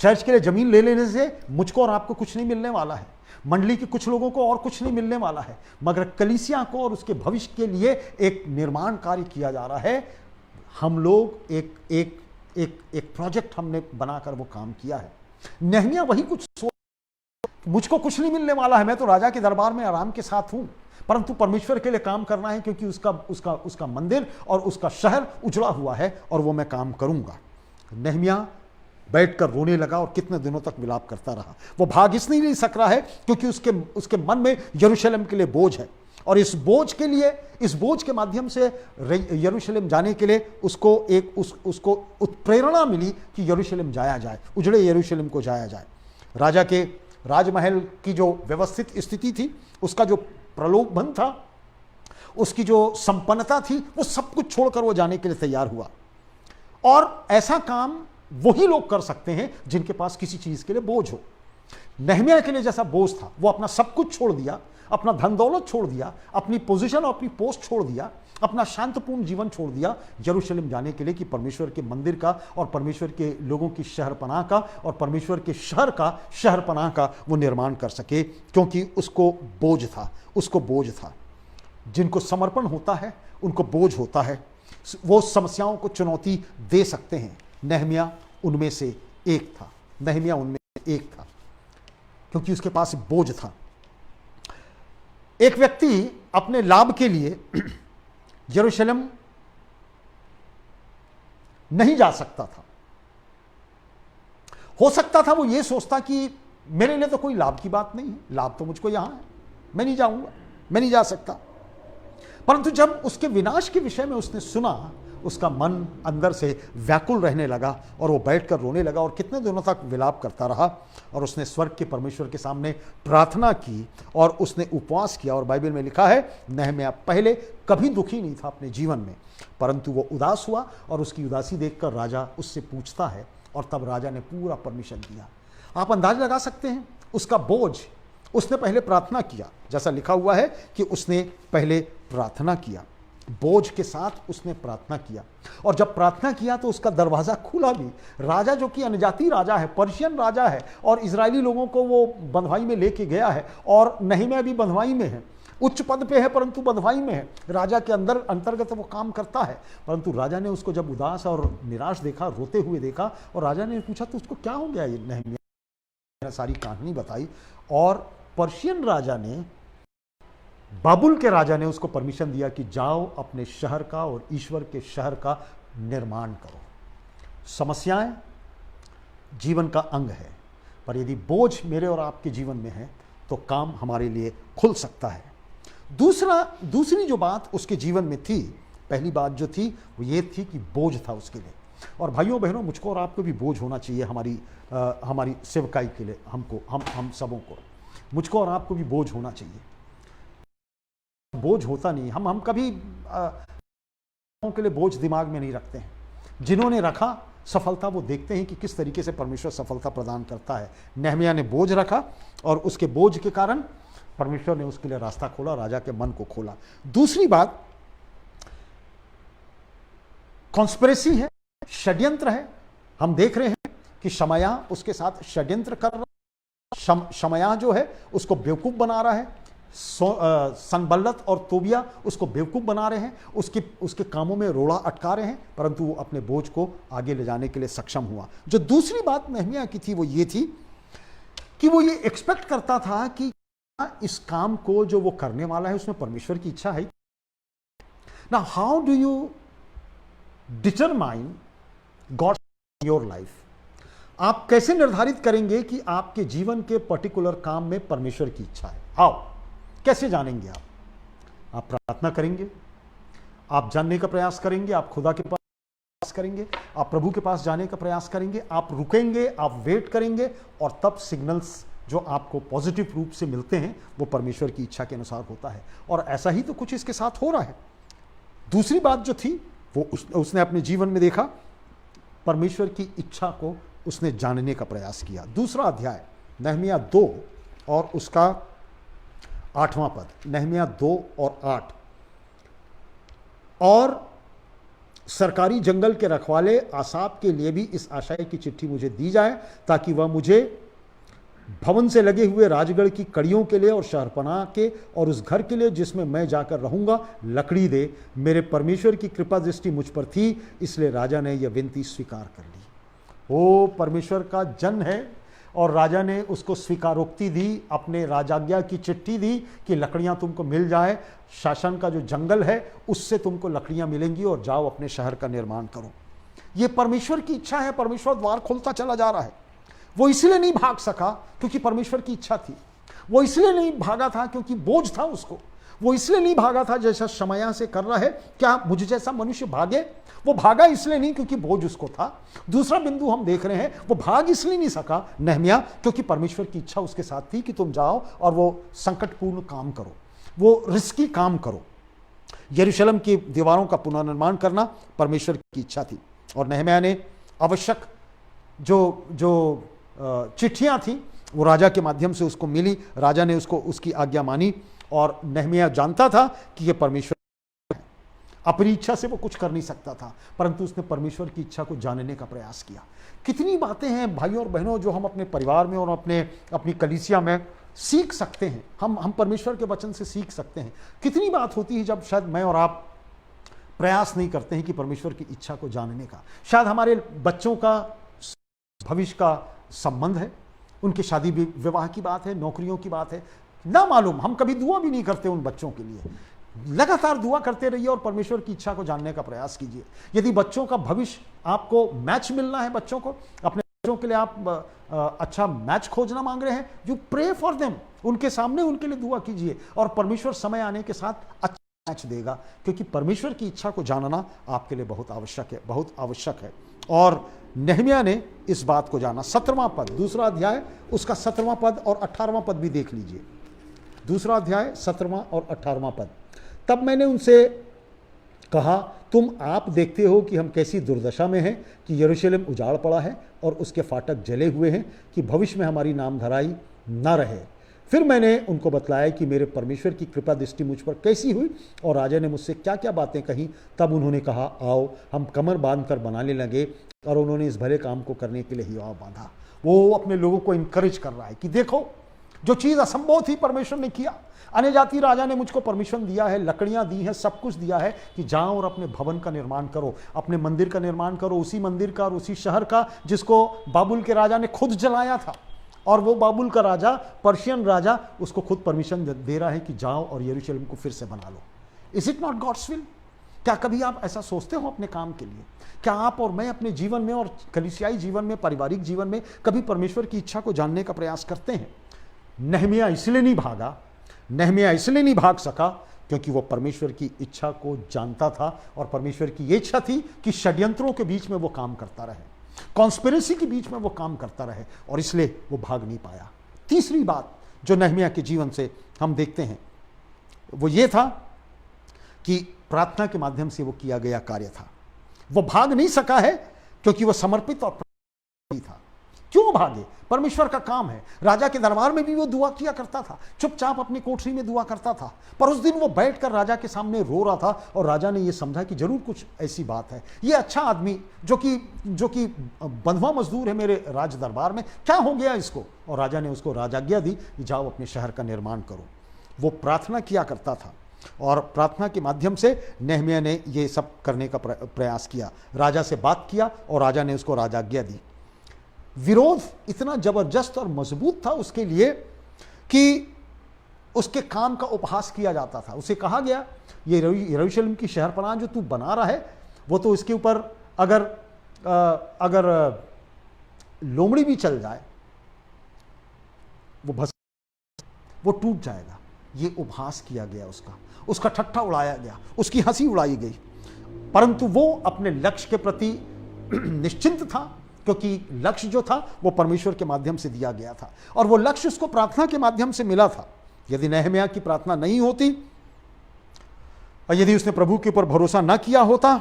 चर्च के लिए जमीन ले लेने से मुझको और आपको कुछ नहीं मिलने वाला है, मंडली के कुछ लोगों को और कुछ नहीं मिलने वाला है, मगर कलीसिया को और उसके भविष्य के लिए एक निर्माण कार्य किया जा रहा है। हम लोग एक प्रोजेक्ट हमने बनाकर वो काम किया है। नहम्याह वही कुछ सोच, मुझको कुछ नहीं मिलने वाला है, मैं तो राजा के दरबार में आराम के साथ हूं, परंतु परमेश्वर के लिए काम करना है क्योंकि उसका मंदिर और उसका शहर उजड़ा हुआ है और वो मैं काम करूंगा। नहम्याह बैठकर रोने लगा और कितने दिनों तक विलाप करता रहा। वो भाग इसलिए नहीं सक रहा है क्योंकि उसके मन में यरूशलेम के लिए बोझ है, और इस बोझ के माध्यम से यरूशलेम जाने के लिए उसको उत्प्रेरणा मिली कि यरूशलेम जाया जाए, उजड़े यरूशलेम को जाया जाए। राजा के राजमहल की जो व्यवस्थित स्थिति थी, उसका जो प्रलोभन था, उसकी जो संपन्नता थी, वो सब कुछ छोड़कर वो जाने के लिए तैयार हुआ। और ऐसा काम वही लोग कर सकते हैं जिनके पास किसी चीज के लिए बोझ हो। नहम्याह के लिए जैसा बोझ था, वो अपना सब कुछ छोड़ दिया, अपना धन दौलत छोड़ दिया, अपनी पोजीशन और अपनी पोस्ट छोड़ दिया, अपना शांतपूर्ण जीवन छोड़ दिया यरूशलेम जाने के लिए कि परमेश्वर के मंदिर का और परमेश्वर के लोगों की शहरपनाह का और परमेश्वर के शहर का शहरपनाह का वो निर्माण कर सके, क्योंकि उसको बोझ था। जिनको समर्पण होता है उनको बोझ होता है, वो समस्याओं को चुनौती दे सकते हैं। नहम्याह उनमें से एक था, क्योंकि उसके पास बोझ था। एक व्यक्ति अपने लाभ के लिए यरूशलेम नहीं जा सकता था। हो सकता था वो ये सोचता कि मेरे लिए तो कोई लाभ की बात नहीं है, लाभ तो मुझको यहां है, मैं नहीं जाऊंगा, मैं नहीं जा सकता। परंतु जब उसके विनाश के विषय में उसने सुना, उसका मन अंदर से व्याकुल रहने लगा और वो बैठकर रोने लगा और कितने दिनों तक विलाप करता रहा। और उसने स्वर्ग के परमेश्वर के सामने प्रार्थना की और उसने उपवास किया। और बाइबल में लिखा है, नहम्याह पहले कभी दुखी नहीं था अपने जीवन में, परंतु वो उदास हुआ और उसकी उदासी देखकर राजा उससे पूछता है और तब राजा ने पूरा परमिशन दिया। आप अंदाज लगा सकते हैं उसका बोझ। उसने पहले प्रार्थना किया, जैसा लिखा हुआ है कि उसने पहले प्रार्थना किया, बोझ के साथ उसने प्रार्थना किया। और जब प्रार्थना किया तो उसका दरवाजा खुला भी। राजा जो कि अन्यजाति राजा है, पर्शियन राजा है, और इजरायली लोगों को वो बंधुआई में लेके गया है, और नहम्याह भी बंधुआई में है, उच्च पद पे है परंतु बंधुआई में है। राजा के अंतर्गत वो काम करता है। परंतु राजा ने उसको जब उदास और निराश देखा, रोते हुए देखा, और राजा ने पूछा तो उसको क्या हो गया ये नहम्याह? सारी कहानी बताई, और पर्शियन राजा ने, बाबुल के राजा ने उसको परमिशन दिया कि जाओ अपने शहर का और ईश्वर के शहर का निर्माण करो। समस्याएं जीवन का अंग है, पर यदि बोझ मेरे और आपके जीवन में है तो काम हमारे लिए खुल सकता है। दूसरी जो बात उसके जीवन में थी, पहली बात जो थी वो ये थी कि बोझ था उसके लिए। और भाइयों बहनों, मुझको और आपको भी बोझ होना चाहिए हमारी सेवकाई के लिए। हम सबों को, मुझको और आपको भी बोझ होना चाहिए। बोझ होता नहीं, हम कभी के लिए बोझ दिमाग में नहीं रखते हैं। जिन्होंने रखा सफलता, वो देखते हैं कि किस तरीके से परमेश्वर सफलता प्रदान करता है। नेहमिया ने बोझ रखा और उसके बोझ के कारण परमेश्वर ने उसके लिए रास्ता खोला, राजा के मन को खोला। दूसरी बात कॉन्स्पिरेसी है, षड्यंत्र है। हम देख रहे हैं कि शमया उसके साथ षड्यंत्र कर रहा, शमया जो है उसको बेवकूफ बना रहा है, सनबल्लत और तोबिया उसको बेवकूफ बना रहे हैं, उसके कामों में रोड़ा अटका रहे हैं, परंतु वो अपने बोझ को आगे ले जाने के लिए सक्षम हुआ। जो दूसरी बात नेहमिया की थी वो ये थी कि वो ये एक्सपेक्ट करता था कि इस काम को जो वो करने वाला है उसमें परमेश्वर की इच्छा है ना। How do you determine God your life? आप कैसे निर्धारित करेंगे कि आपके जीवन के पर्टिकुलर काम में परमेश्वर की इच्छा है? हाउ, कैसे जानेंगे आप प्रार्थना करेंगे, आप जानने का प्रयास करेंगे, आप खुदा के पास करेंगे, आप प्रभु के पास जाने का प्रयास करेंगे, आप रुकेंगे, आप वेट करेंगे, और तब सिग्नल्स जो आपको पॉजिटिव रूप से मिलते हैं वो परमेश्वर की इच्छा के अनुसार होता है। और ऐसा ही तो कुछ इसके साथ हो रहा है। दूसरी बात जो थी वो उसने अपने जीवन में देखा, परमेश्वर की इच्छा को उसने जानने का प्रयास किया। दूसरा अध्याय नेहमिया 2 और उसका 8वां पद, नेहमिया 2 और 8। और सरकारी जंगल के रखवाले आसाप के लिए भी इस आशय की चिट्ठी मुझे दी जाए ताकि वह मुझे भवन से लगे हुए राजगढ़ की कड़ियों के लिए और शहरपनाह के और उस घर के लिए जिसमें मैं जाकर रहूंगा लकड़ी दे। मेरे परमेश्वर की कृपा दृष्टि मुझ पर थी, इसलिए राजा ने यह विनती स्वीकार कर ली। वो परमेश्वर का जन है और राजा ने उसको स्वीकारोक्ति दी, अपने राजाज्ञा की चिट्ठी दी कि लकड़ियां तुमको मिल जाए, शासन का जो जंगल है उससे तुमको लकड़ियां मिलेंगी और जाओ अपने शहर का निर्माण करो। ये परमेश्वर की इच्छा है। परमेश्वर द्वार खोलता चला जा रहा है। वो इसलिए नहीं भाग सका क्योंकि परमेश्वर की इच्छा थी। वो इसलिए नहीं भागा था क्योंकि बोझ था उसको। वो इसलिए नहीं भागा था जैसा शमया से कर रहा है, क्या मुझ जैसा मनुष्य भागे? वो भागा इसलिए नहीं क्योंकि बोझ उसको था। दूसरा बिंदु हम देख रहे हैं, वो भाग इसलिए नहीं सका नेहमिया क्योंकि परमेश्वर की इच्छा उसके साथ थी कि तुम जाओ और वो संकटपूर्ण काम करो, वो रिस्की काम करो। यरूशलेम की दीवारों का पुनर्निर्माण करना परमेश्वर की इच्छा थी। और नेहमिया ने आवश्यक जो चिट्ठियां थी वो राजा के माध्यम से उसको मिली। राजा ने उसकी आज्ञा मानी और नेहमिया जानता था कि ये परमेश्वर है। अपनी इच्छा से वो कुछ कर नहीं सकता था, परंतु उसने परमेश्वर की इच्छा को जानने का प्रयास किया। कितनी बातें हैं भाइयों और बहनों जो हम अपने परिवार में और अपनी कलीसिया में सीख सकते हैं। हम परमेश्वर के वचन से सीख सकते हैं। कितनी बात होती है जब शायद मैं और आप प्रयास नहीं करते हैं कि परमेश्वर की इच्छा को जानने का। शायद हमारे बच्चों का भविष्य का संबंध है, उनके शादी विवाह की बात है, नौकरियों की बात है, ना मालूम। हम कभी दुआ भी नहीं करते उन बच्चों के लिए। लगातार दुआ करते रहिए और परमेश्वर की इच्छा को जानने का प्रयास कीजिए। यदि बच्चों का भविष्य, आपको मैच मिलना है बच्चों को, अपने बच्चों के लिए आप अच्छा मैच खोजना मांग रहे हैं, यू प्रे फॉर देम। उनके सामने उनके लिए दुआ कीजिए और परमेश्वर समय आने के साथ अच्छा मैच देगा, क्योंकि परमेश्वर की इच्छा को जानना आपके लिए बहुत आवश्यक है, बहुत आवश्यक है। और नेहमिया ने इस बात को जाना। 17वां पद, दूसरा अध्याय उसका 17वां पद और 18वां पद भी देख लीजिए। दूसरा अध्याय 17वां और 18वां पद। तब मैंने उनसे कहा, तुम आप देखते हो कि हम कैसी दुर्दशा में हैं कि यरूशलेम उजाड़ पड़ा है और उसके फाटक जले हुए हैं कि भविष्य में हमारी नामधराई न रहे। फिर मैंने उनको बतलाया कि मेरे परमेश्वर की कृपा दृष्टि मुझ पर कैसी हुई और राजा ने मुझसे क्या क्या बातें कही। तब उन्होंने कहा, आओ हम कमर बांध कर बनाने लगे, और उन्होंने इस भले काम को करने के लिए ही हियाव बांधा। वो अपने लोगों को इनकरेज कर रहा है कि देखो, जो चीज़ असंभव थी परमेश्वर ने किया। अन्य जाति राजा ने मुझको परमिशन दिया है, लकड़ियां दी हैं, सब कुछ दिया है कि जाओ और अपने भवन का निर्माण करो, अपने मंदिर का निर्माण करो, उसी मंदिर का और उसी शहर का जिसको बाबुल के राजा ने खुद जलाया था। और वो बाबुल का राजा, पर्शियन राजा, उसको खुद परमिशन दे रहा है कि जाओ और यरूशलेम को फिर से बना लो। Is it not God's will? क्या कभी आप ऐसा सोचते हो अपने काम के लिए? क्या आप और मैं अपने जीवन में और कलीसियाई जीवन में, पारिवारिक जीवन में कभी परमेश्वर की इच्छा को जानने का प्रयास करते हैं? नहमिया इसलिए नहीं भागा, नहमिया इसलिए नहीं भाग सका क्योंकि वो परमेश्वर की इच्छा को जानता था, और परमेश्वर की ये इच्छा थी कि षड्यंत्रों के बीच में वो काम करता रहे, कॉन्स्पिरेसी के बीच में वो काम करता रहे, और इसलिए वो भाग नहीं पाया। तीसरी बात जो नहमिया के जीवन से हम देखते हैं वो ये था कि प्रार्थना के माध्यम से वो किया गया कार्य था। वो भाग नहीं सका है क्योंकि वो समर्पित और था। क्यों भागे? परमेश्वर का काम है। राजा के दरबार में भी वो दुआ किया करता था, चुपचाप अपनी कोठरी में दुआ करता था, पर उस दिन वो बैठकर राजा के सामने रो रहा था, और राजा ने ये समझा कि जरूर कुछ ऐसी बात है। ये अच्छा आदमी जो कि बंधुआ मजदूर है मेरे राज दरबार में, क्या हो गया इसको? और राजा ने उसको राजाज्ञा दी कि जाओ अपने शहर का निर्माण करो। वो प्रार्थना किया करता था, और प्रार्थना के माध्यम से नहमिया ने ये सब करने का प्रयास किया। राजा से बात किया और राजा ने उसको राजाज्ञा दी। विरोध इतना जबरदस्त और मजबूत था उसके लिए कि उसके काम का उपहास किया जाता था। उसे कहा गया, ये यरूशलेम की शहरपनाह जो तू बना रहा है, वो तो इसके ऊपर अगर लोमड़ी भी चल जाए वो टूट जाएगा। ये उपहास किया गया, उसका ठट्ठा उड़ाया गया, उसकी हंसी उड़ाई गई। परंतु वो अपने लक्ष्य के प्रति निश्चिंत था, क्योंकि लक्ष्य जो था वो परमेश्वर के माध्यम से दिया गया था, और वो लक्ष्य उसको प्रार्थना के माध्यम से मिला था। यदि नहमिया की प्रार्थना नहीं होती और यदि उसने प्रभु के ऊपर भरोसा न किया होता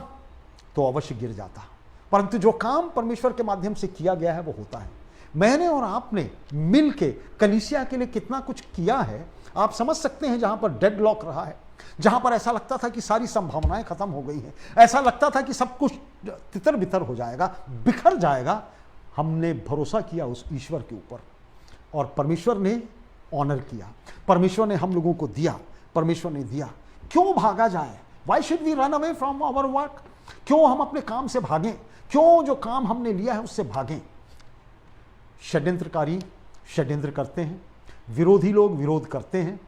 तो अवश्य गिर जाता। परंतु जो काम परमेश्वर के माध्यम से किया गया है वो होता है। मैंने और आपने मिल के कलीसिया के लिए कितना कुछ किया है, आप समझ सकते हैं। जहां पर डेडलॉक रहा है, जहां पर ऐसा लगता था कि सारी संभावनाएं खत्म हो गई हैं, ऐसा लगता था कि सब कुछ तितर बितर हो जाएगा, बिखर जाएगा, हमने भरोसा किया उस ईश्वर के ऊपर, और परमेश्वर ने ऑनर किया, परमेश्वर ने हम लोगों को दिया, परमेश्वर ने दिया। क्यों भागा जाए? Why should we run away from our work? क्यों हम अपने काम से भागें? क्यों जो काम हमने लिया है उससे भागें? षड्यंत्रकारी षड्यंत्र करते हैं, विरोधी लोग विरोध करते हैं,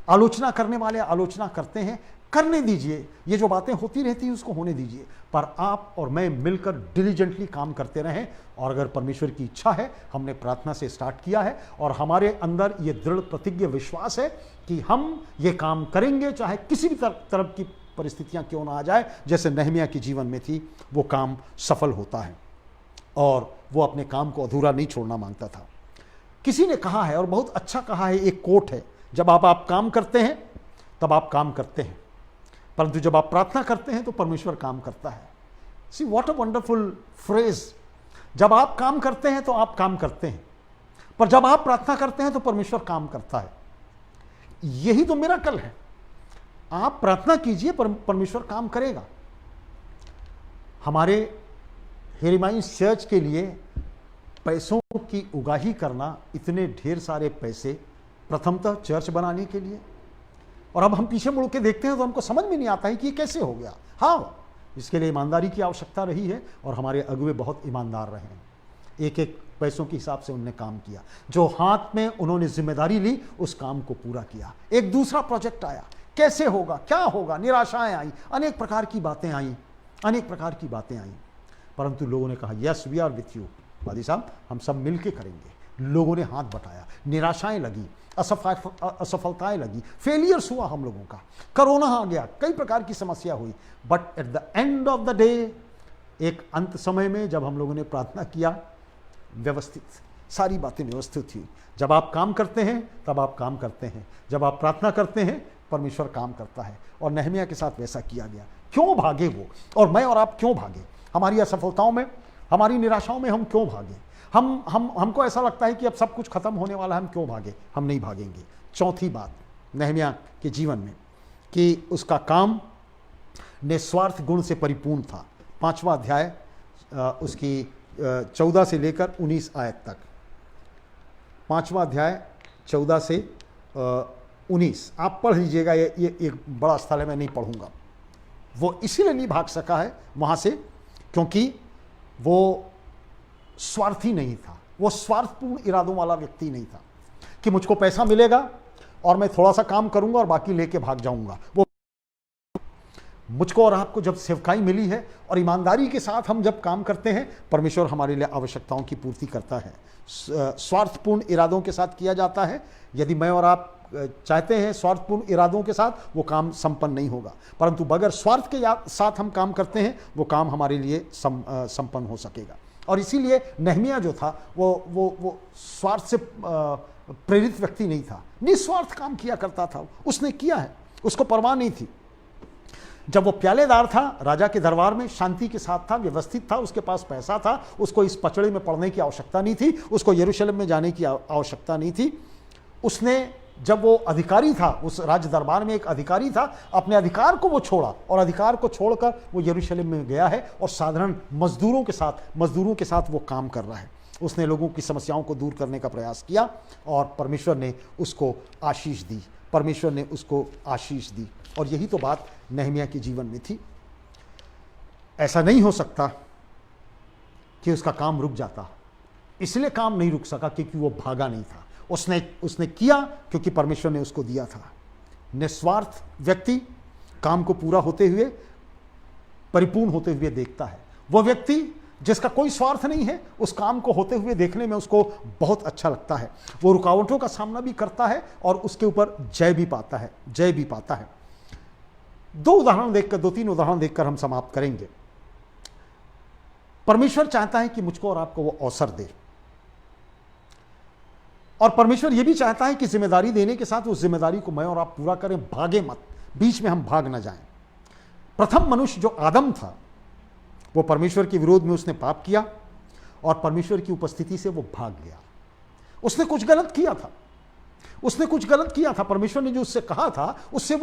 आलोचना करने वाले आलोचना करते हैं। करने दीजिए, ये जो बातें होती रहती हैं उसको होने दीजिए, पर आप और मैं मिलकर डिलीजेंटली काम करते रहें। और अगर परमेश्वर की इच्छा है, हमने प्रार्थना से स्टार्ट किया है और हमारे अंदर ये दृढ़ प्रतिज्ञ विश्वास है कि हम ये काम करेंगे, चाहे किसी भी तरफ की परिस्थितियां क्यों ना आ जाए। जैसे नहमिया के जीवन में थी, वो काम सफल होता है, और वो अपने काम को अधूरा नहीं छोड़ना मांगता था। किसी ने कहा है, और बहुत अच्छा कहा है, एक कोट है, जब आप काम करते हैं तब आप काम करते हैं, परंतु जब आप प्रार्थना करते हैं तो परमेश्वर काम करता है। See what a wonderful phrase. जब आप काम करते हैं तो आप काम करते हैं, पर जब आप प्रार्थना करते हैं तो परमेश्वर काम करता है। यही तो मिरेकल है। आप प्रार्थना कीजिए, परमेश्वर काम करेगा। हमारे हेरिमाइंस चर्च के लिए पैसों की उगाही करना, इतने ढेर सारे पैसे प्रथमतः चर्च बनाने के लिए, और अब हम पीछे मुड़ के देखते हैं तो हमको समझ में नहीं आता है कि ये कैसे हो गया। हाँ, इसके लिए ईमानदारी की आवश्यकता रही है, और हमारे अगुवे बहुत ईमानदार रहे हैं। एक एक पैसों के हिसाब से उन्होंने काम किया, जो हाथ में उन्होंने जिम्मेदारी ली उस काम को पूरा किया। एक दूसरा प्रोजेक्ट आया, कैसे होगा, क्या होगा, निराशाएं आई, अनेक प्रकार की बातें आई, परंतु लोगों ने कहा yes we are with you वादी साहब, हम सब मिलके करेंगे। लोगों ने हाथ बटाया, निराशाएं लगी, असफलताएं लगी, फेलियर्स हुआ हम लोगों का, कोरोना आ गया, कई प्रकार की समस्या हुई, but at the end of the day, एक अंत समय में जब हम लोगों ने प्रार्थना किया, व्यवस्थित सारी बातें व्यवस्थित हुई। जब आप काम करते हैं तब आप काम करते हैं, जब आप प्रार्थना करते हैं परमेश्वर काम करता है, और नहमिया के साथ वैसा किया गया। क्यों भागे वो, और मैं और आप क्यों भागे? हमारी असफलताओं में, हमारी निराशाओं में हम क्यों भागे? हमको ऐसा लगता है कि अब सब कुछ खत्म होने वाला है, हम क्यों भागे? हम नहीं भागेंगे। चौथी बात नहमिया के जीवन में कि उसका काम निस्वार्थ गुण से परिपूर्ण था। 5वां अध्याय उसकी 14 से लेकर 19 आयत तक। 5वां अध्याय 14 से 19 आप पढ़ लीजिएगा। ये एक बड़ा स्थल है, मैं नहीं पढ़ूंगा। वो इसीलिए नहीं भाग सका है वहाँ से क्योंकि वो स्वार्थी नहीं था, वो स्वार्थपूर्ण इरादों वाला व्यक्ति नहीं था कि मुझको पैसा मिलेगा और मैं थोड़ा सा काम करूंगा और बाकी लेके भाग जाऊंगा। वो मुझको और आपको जब सेवकाई मिली है और ईमानदारी के साथ हम जब काम करते हैं, परमेश्वर हमारे लिए आवश्यकताओं की पूर्ति करता है। स्वार्थपूर्ण इरादों के साथ किया जाता है। यदि मैं और आप चाहते हैं स्वार्थपूर्ण इरादों के साथ, वो काम संपन्न नहीं होगा, परंतु बगैर स्वार्थ के साथ हम काम करते हैं, वो काम हमारे लिए संपन्न हो सकेगा। और इसीलिए नहमिया जो था वो स्वार्थ से प्रेरित व्यक्ति नहीं था, निस्वार्थ काम किया करता था। उसने किया है, उसको परवाह नहीं थी। जब वो प्यालेदार था, राजा के दरबार में शांति के साथ था, व्यवस्थित था, उसके पास पैसा था, उसको इस पचड़े में पड़ने की आवश्यकता नहीं थी, उसको यरूशलेम में जाने की आवश्यकता नहीं थी। उसने जब वो अधिकारी था, उस राज दरबार में एक अधिकारी था, अपने अधिकार को वो छोड़ा और अधिकार को छोड़कर वो यरूशलेम में गया है और साधारण मजदूरों के साथ वो काम कर रहा है। उसने लोगों की समस्याओं को दूर करने का प्रयास किया और परमेश्वर ने उसको आशीष दी, परमेश्वर ने उसको आशीष दी। और यही तो बात नहमिया के जीवन में थी। ऐसा नहीं हो सकता कि उसका काम रुक जाता, इसलिए काम नहीं रुक सका क्योंकि वो भागा नहीं था। उसने किया क्योंकि परमेश्वर ने उसको दिया था। निस्वार्थ व्यक्ति काम को पूरा होते हुए, परिपूर्ण होते हुए देखता है। वो व्यक्ति जिसका कोई स्वार्थ नहीं है, उस काम को होते हुए देखने में उसको बहुत अच्छा लगता है। वो रुकावटों का सामना भी करता है और उसके ऊपर जय भी पाता है। दो तीन उदाहरण देखकर हम समाप्त करेंगे। परमेश्वर चाहता है कि मुझको और आपको वो अवसर दे, और परमेश्वर ये भी चाहता है कि जिम्मेदारी देने के साथ उस जिम्मेदारी को मैं और आप पूरा करें, भागे मत, बीच में हम भाग ना जाएं। प्रथम मनुष्य जो आदम था, वो परमेश्वर के विरोध में उसने पाप किया और परमेश्वर की उपस्थिति से वो भाग गया। उसने कुछ गलत किया था। परमेश्वर ने जो उससे कहा था, उससे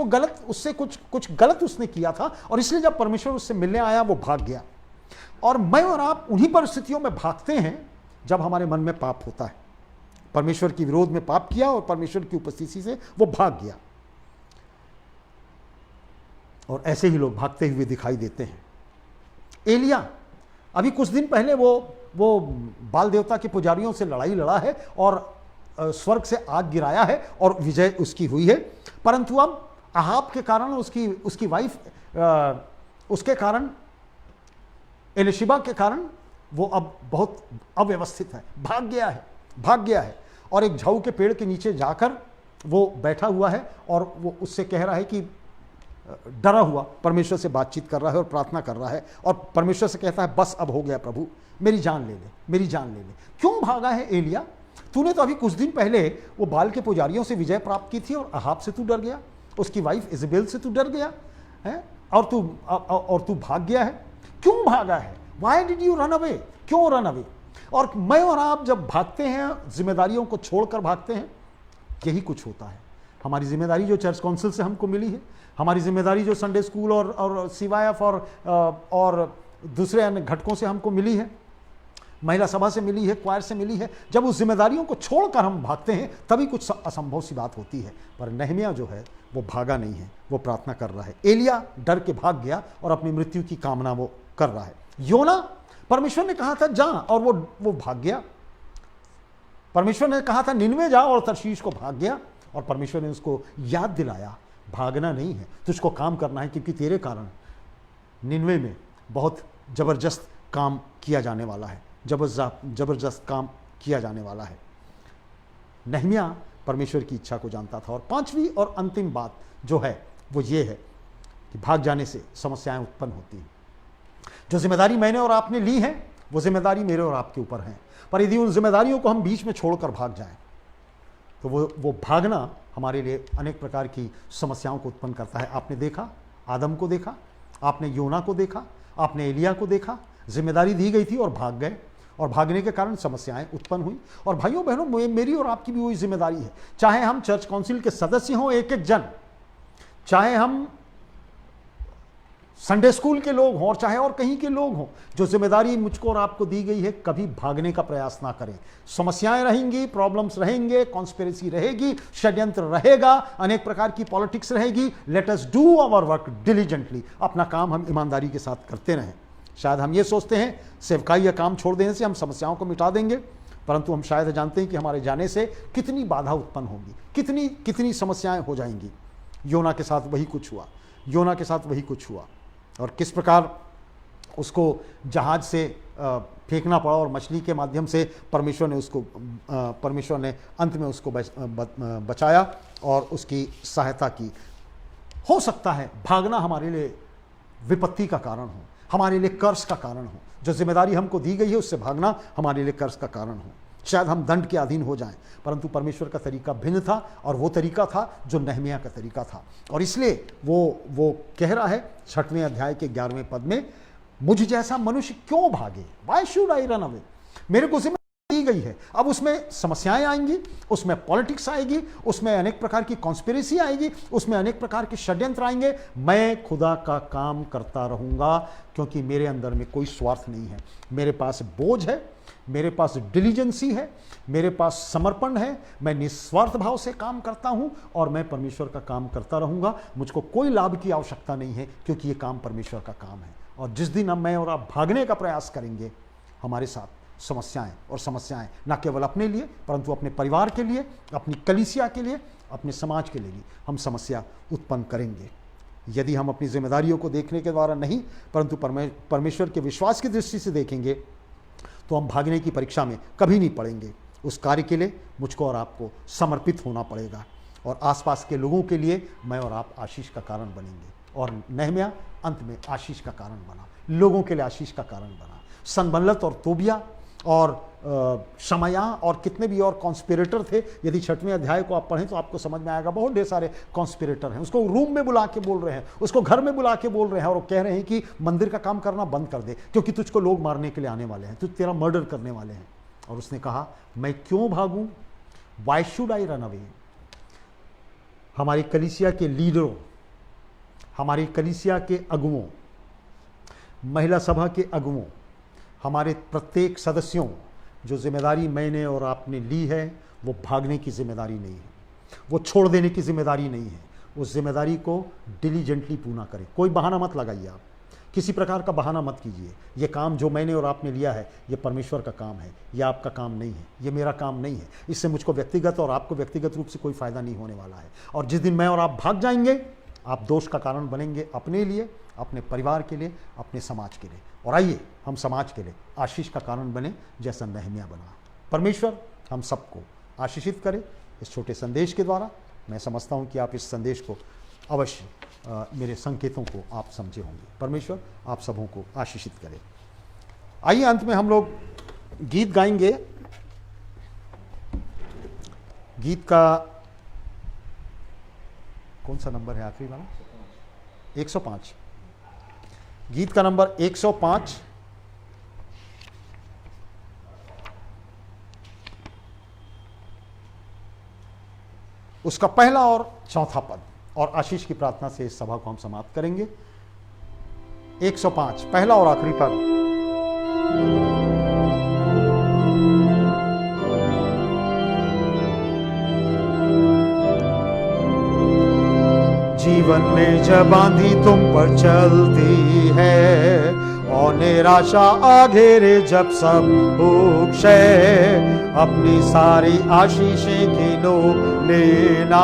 कुछ गलत उसने किया था, और इसलिए जब परमेश्वर उससे मिलने आया, वो भाग गया। और मैं और आप उन्हीं परिस्थितियों में भागते हैं जब हमारे मन में पाप होता है। परमेश्वर के विरोध में पाप किया और परमेश्वर की उपस्थिति से वो भाग गया। और ऐसे ही लोग भागते हुए दिखाई देते हैं। एलिया अभी कुछ दिन पहले वो बाल देवता के पुजारियों से लड़ाई लड़ा है और स्वर्ग से आग गिराया है और विजय उसकी हुई है। परंतु अब अहाब के कारण, उसकी वाइफ, उसके कारण, एलिशिबा के कारण वो अब बहुत अव्यवस्थित है, भाग गया है और एक झाऊ के पेड़ के नीचे जाकर वो बैठा हुआ है और वो उससे कह रहा है कि डरा हुआ परमेश्वर से बातचीत कर रहा है और प्रार्थना कर रहा है, और परमेश्वर से कहता है, बस अब हो गया प्रभु, मेरी जान ले ले। क्यों भागा है एलिया? तूने तो अभी कुछ दिन पहले वो बाल के पुजारियों से विजय प्राप्त की थी और अहाब से तू डर गया, उसकी वाइफ इजबेल से तू डर गया है, और तू भाग गया है। क्यों भागा है? Why did you run away? क्यों रन अवे? और मैं और आप जब भागते हैं, जिम्मेदारियों को छोड़कर भागते हैं, यही कुछ होता है। हमारी जिम्मेदारी जो चर्च काउंसिल से हमको मिली है, हमारी जिम्मेदारी जो संडे स्कूल और CYF और दूसरे अन्य घटकों से हमको मिली है, महिला सभा से मिली है, क्वायर से मिली है, जब उस जिम्मेदारियों को छोड़कर हम भागते हैं, तभी कुछ असंभव सी बात होती है। पर नहमिया जो है वो भागा नहीं है, वो प्रार्थना कर रहा है। एलिया डर के भाग गया और अपनी मृत्यु की कामना वो कर रहा है। योना, परमेश्वर ने कहा था जा, और वो भाग गया। परमेश्वर ने कहा था निनवे जा, और तर्शीश को भाग गया, और परमेश्वर ने उसको याद दिलाया, भागना नहीं है, तुझको काम करना है, क्योंकि तेरे कारण निनवे में बहुत जबरदस्त काम किया जाने वाला है, जबरदस्त काम किया जाने वाला है। नहमिया परमेश्वर की इच्छा को जानता था। और पांचवी और अंतिम बात जो है वो ये है कि भाग जाने से समस्याएं उत्पन्न होती हैं। जो जिम्मेदारी मैंने और आपने ली है, वो जिम्मेदारी मेरे और आपके ऊपर है, पर यदि उन जिम्मेदारियों को हम बीच में छोड़कर भाग जाएं, तो वो भागना हमारे लिए अनेक प्रकार की समस्याओं को उत्पन्न करता है। आपने देखा, आदम को देखा, आपने योना को देखा, आपने एलिया को देखा, जिम्मेदारी दी गई थी और भाग गए, और भागने के कारण समस्याएं उत्पन्न हुई। और भाइयों बहनों, मेरी और आपकी भी वही जिम्मेदारी है, चाहे हम चर्च काउंसिल के सदस्य हों, एक एक जन, चाहे हम संडे स्कूल के लोग हों और चाहे और कहीं के लोग हों, जो जिम्मेदारी मुझको और आपको दी गई है, कभी भागने का प्रयास ना करें। समस्याएं रहेंगी, प्रॉब्लम्स रहेंगे, कॉन्स्पिरेसी रहेगी, षड्यंत्र रहेगा, अनेक प्रकार की पॉलिटिक्स रहेगी। Let us do our work diligently. अपना काम हम ईमानदारी के साथ करते रहें। शायद हम ये सोचते हैं सेवकाई या काम छोड़ देने से हम समस्याओं को मिटा देंगे, परंतु हम शायद जानते हैं कि हमारे जाने से कितनी बाधा उत्पन्न होगी, कितनी कितनी समस्याएं हो जाएंगी। योना के साथ वही कुछ हुआ, योना के साथ वही कुछ हुआ, और किस प्रकार उसको जहाज से फेंकना पड़ा और मछली के माध्यम से परमेश्वर ने अंत में उसको बचाया और उसकी सहायता की। हो सकता है भागना हमारे लिए विपत्ति का कारण हो, हमारे लिए कर्ज का कारण हो। जो जिम्मेदारी हमको दी गई है उससे भागना हमारे लिए कर्ज का कारण हो। शायद हम दंड के अधीन हो जाएं, परंतु परमेश्वर का तरीका भिन्न था, और वो तरीका था जो नहमिया का तरीका था। और इसलिए वो कह रहा है 6वें अध्याय के 11वें पद में, मुझ जैसा मनुष्य क्यों भागे, Y should I run away. मेरे को जिम्मेदारी दी गई है। अब उसमें समस्याएं आएंगी, उसमें पॉलिटिक्स आएगी, उसमें अनेक प्रकार की कॉन्स्पिरेसी आएगी, उसमें अनेक प्रकार के षड्यंत्र आएंगे। मैं खुदा का काम करता रहूंगा, क्योंकि मेरे अंदर में कोई स्वार्थ नहीं है। मेरे पास बोझ है, मेरे पास डिलीजेंसी है, मेरे पास समर्पण है, मैं निस्वार्थ भाव से काम करता हूं और मैं परमेश्वर का काम करता रहूंगा। मुझको कोई लाभ की आवश्यकता नहीं है, क्योंकि ये काम परमेश्वर का काम है। और जिस दिन हम मैं और आप भागने का प्रयास करेंगे, हमारे साथ समस्याएं न केवल अपने लिए, परंतु अपने परिवार के लिए, अपनी कलीसिया के लिए, अपने समाज के लिए भी हम समस्या उत्पन्न करेंगे। यदि हम अपनी जिम्मेदारियों को देखने के द्वारा नहीं, परंतु परमेश्वर के विश्वास की दृष्टि से देखेंगे, तो हम भागने की परीक्षा में कभी नहीं पड़ेंगे। उस कार्य के लिए मुझको और आपको समर्पित होना पड़ेगा, और आसपास के लोगों के लिए मैं और आप आशीष का कारण बनेंगे। और नहम्याह अंत में आशीष का कारण बना, लोगों के लिए आशीष का कारण बना। सनबल्लत और तोबिया और शमया और कितने भी और कॉन्स्पिरेटर थे। यदि 6वें अध्याय को आप पढ़ें तो आपको समझ में आएगा, बहुत ढेर सारे कॉन्स्पिरेटर हैं। उसको रूम में बुला के बोल रहे हैं, उसको घर में बुला के बोल रहे हैं, और वो कह रहे हैं कि मंदिर का काम करना बंद कर दे, क्योंकि तुझको लोग मारने के लिए आने वाले हैं, तेरा मर्डर करने वाले हैं। और उसने कहा, मैं क्यों भागूं, why should I run away. हमारी कलीसिया के लीडरों, हमारी कलीसिया के अगुओं, महिला सभा के अगुओं, हमारे प्रत्येक सदस्यों, जो जिम्मेदारी मैंने और आपने ली है, वो भागने की जिम्मेदारी नहीं है, वो छोड़ देने की जिम्मेदारी नहीं है। उस जिम्मेदारी को डिलीजेंटली पूरा करें। कोई बहाना मत लगाइए, आप किसी प्रकार का बहाना मत कीजिए। ये काम जो मैंने और आपने लिया है, ये परमेश्वर का काम है, ये आपका काम नहीं है, ये मेरा काम नहीं है। इससे मुझको व्यक्तिगत और आपको व्यक्तिगत रूप से कोई फायदा नहीं होने वाला है। और जिस दिन मैं और आप भाग जाएंगे, आप दोष का कारण बनेंगे अपने लिए, अपने परिवार के लिए, अपने समाज के लिए। और आइए हम समाज के लिए आशीष का कारण बने, जैसा नहम्याह बना। परमेश्वर हम सबको आशीषित करे इस छोटे संदेश के द्वारा। मैं समझता हूँ कि आप इस संदेश को अवश्य मेरे संकेतों को आप समझे होंगे। परमेश्वर आप सबों को आशीषित करे। आइए अंत में हम लोग गीत गाएंगे। गीत का कौन सा नंबर है आखिरी वाला? 105। गीत का नंबर 105। उसका पहला और चौथा पद, और आशीष की प्रार्थना से इस सभा को हम समाप्त करेंगे। 105 पहला और आखिरी पद। जीवन में जब आंधी तुम पर चलती है और निराशा आ घेरे जब सब हो क्षय, अपनी सारी आशीषें गिनो लेना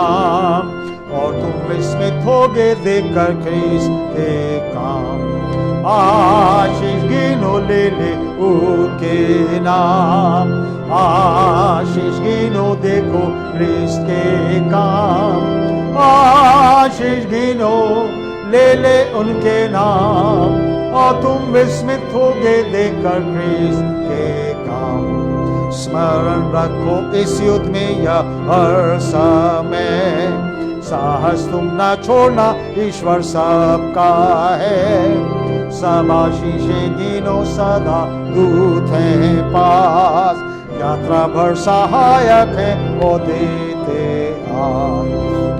और तुम विस्मित होगे देखकर ख्रीस्त के काम। आशीष गिनो ले उनके नाम, आशीष गिनो देखो ख्रीस्त के काम। आशीष गिनो ले उनके नाम और तुम विस्मित होगे देखकर ख्रीस्त के काम। स्मरण रखो इस युद्ध में या हर समय, साहस तुम ना छोड़ना ईश्वर सबका है। सब आशीषें गिनो सदा दूत हैं पास, यात्रा भर सहायक है वो देते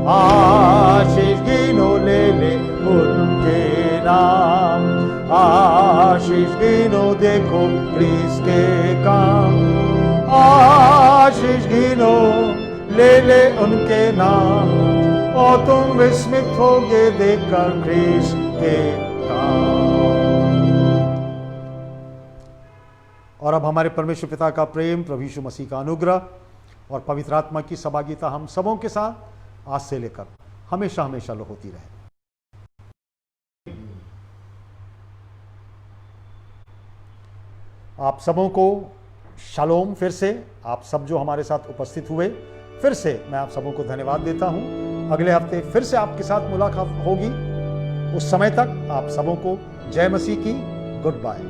आशीष गिनो ले उनके नाम। आशीष गिनो देखो ख्रीस्त के काम। आशीष गिनो ले उनके नाम और तुम विस्मित होगे देखकर ख्रीस्त के काम। और अब हमारे परमेश्वर पिता का प्रेम, प्रभु यीशु मसीह का अनुग्रह और पवित्र आत्मा की सहभागिता हम सबों के साथ आज से लेकर हमेशा हमेशा होती रहे। आप सबों को शालोम। फिर से आप सब जो हमारे साथ उपस्थित हुए, फिर से मैं आप सबों को धन्यवाद देता हूं। अगले हफ्ते फिर से आपके साथ मुलाकात होगी। उस समय तक आप सबों को जय मसीह की। Good bye.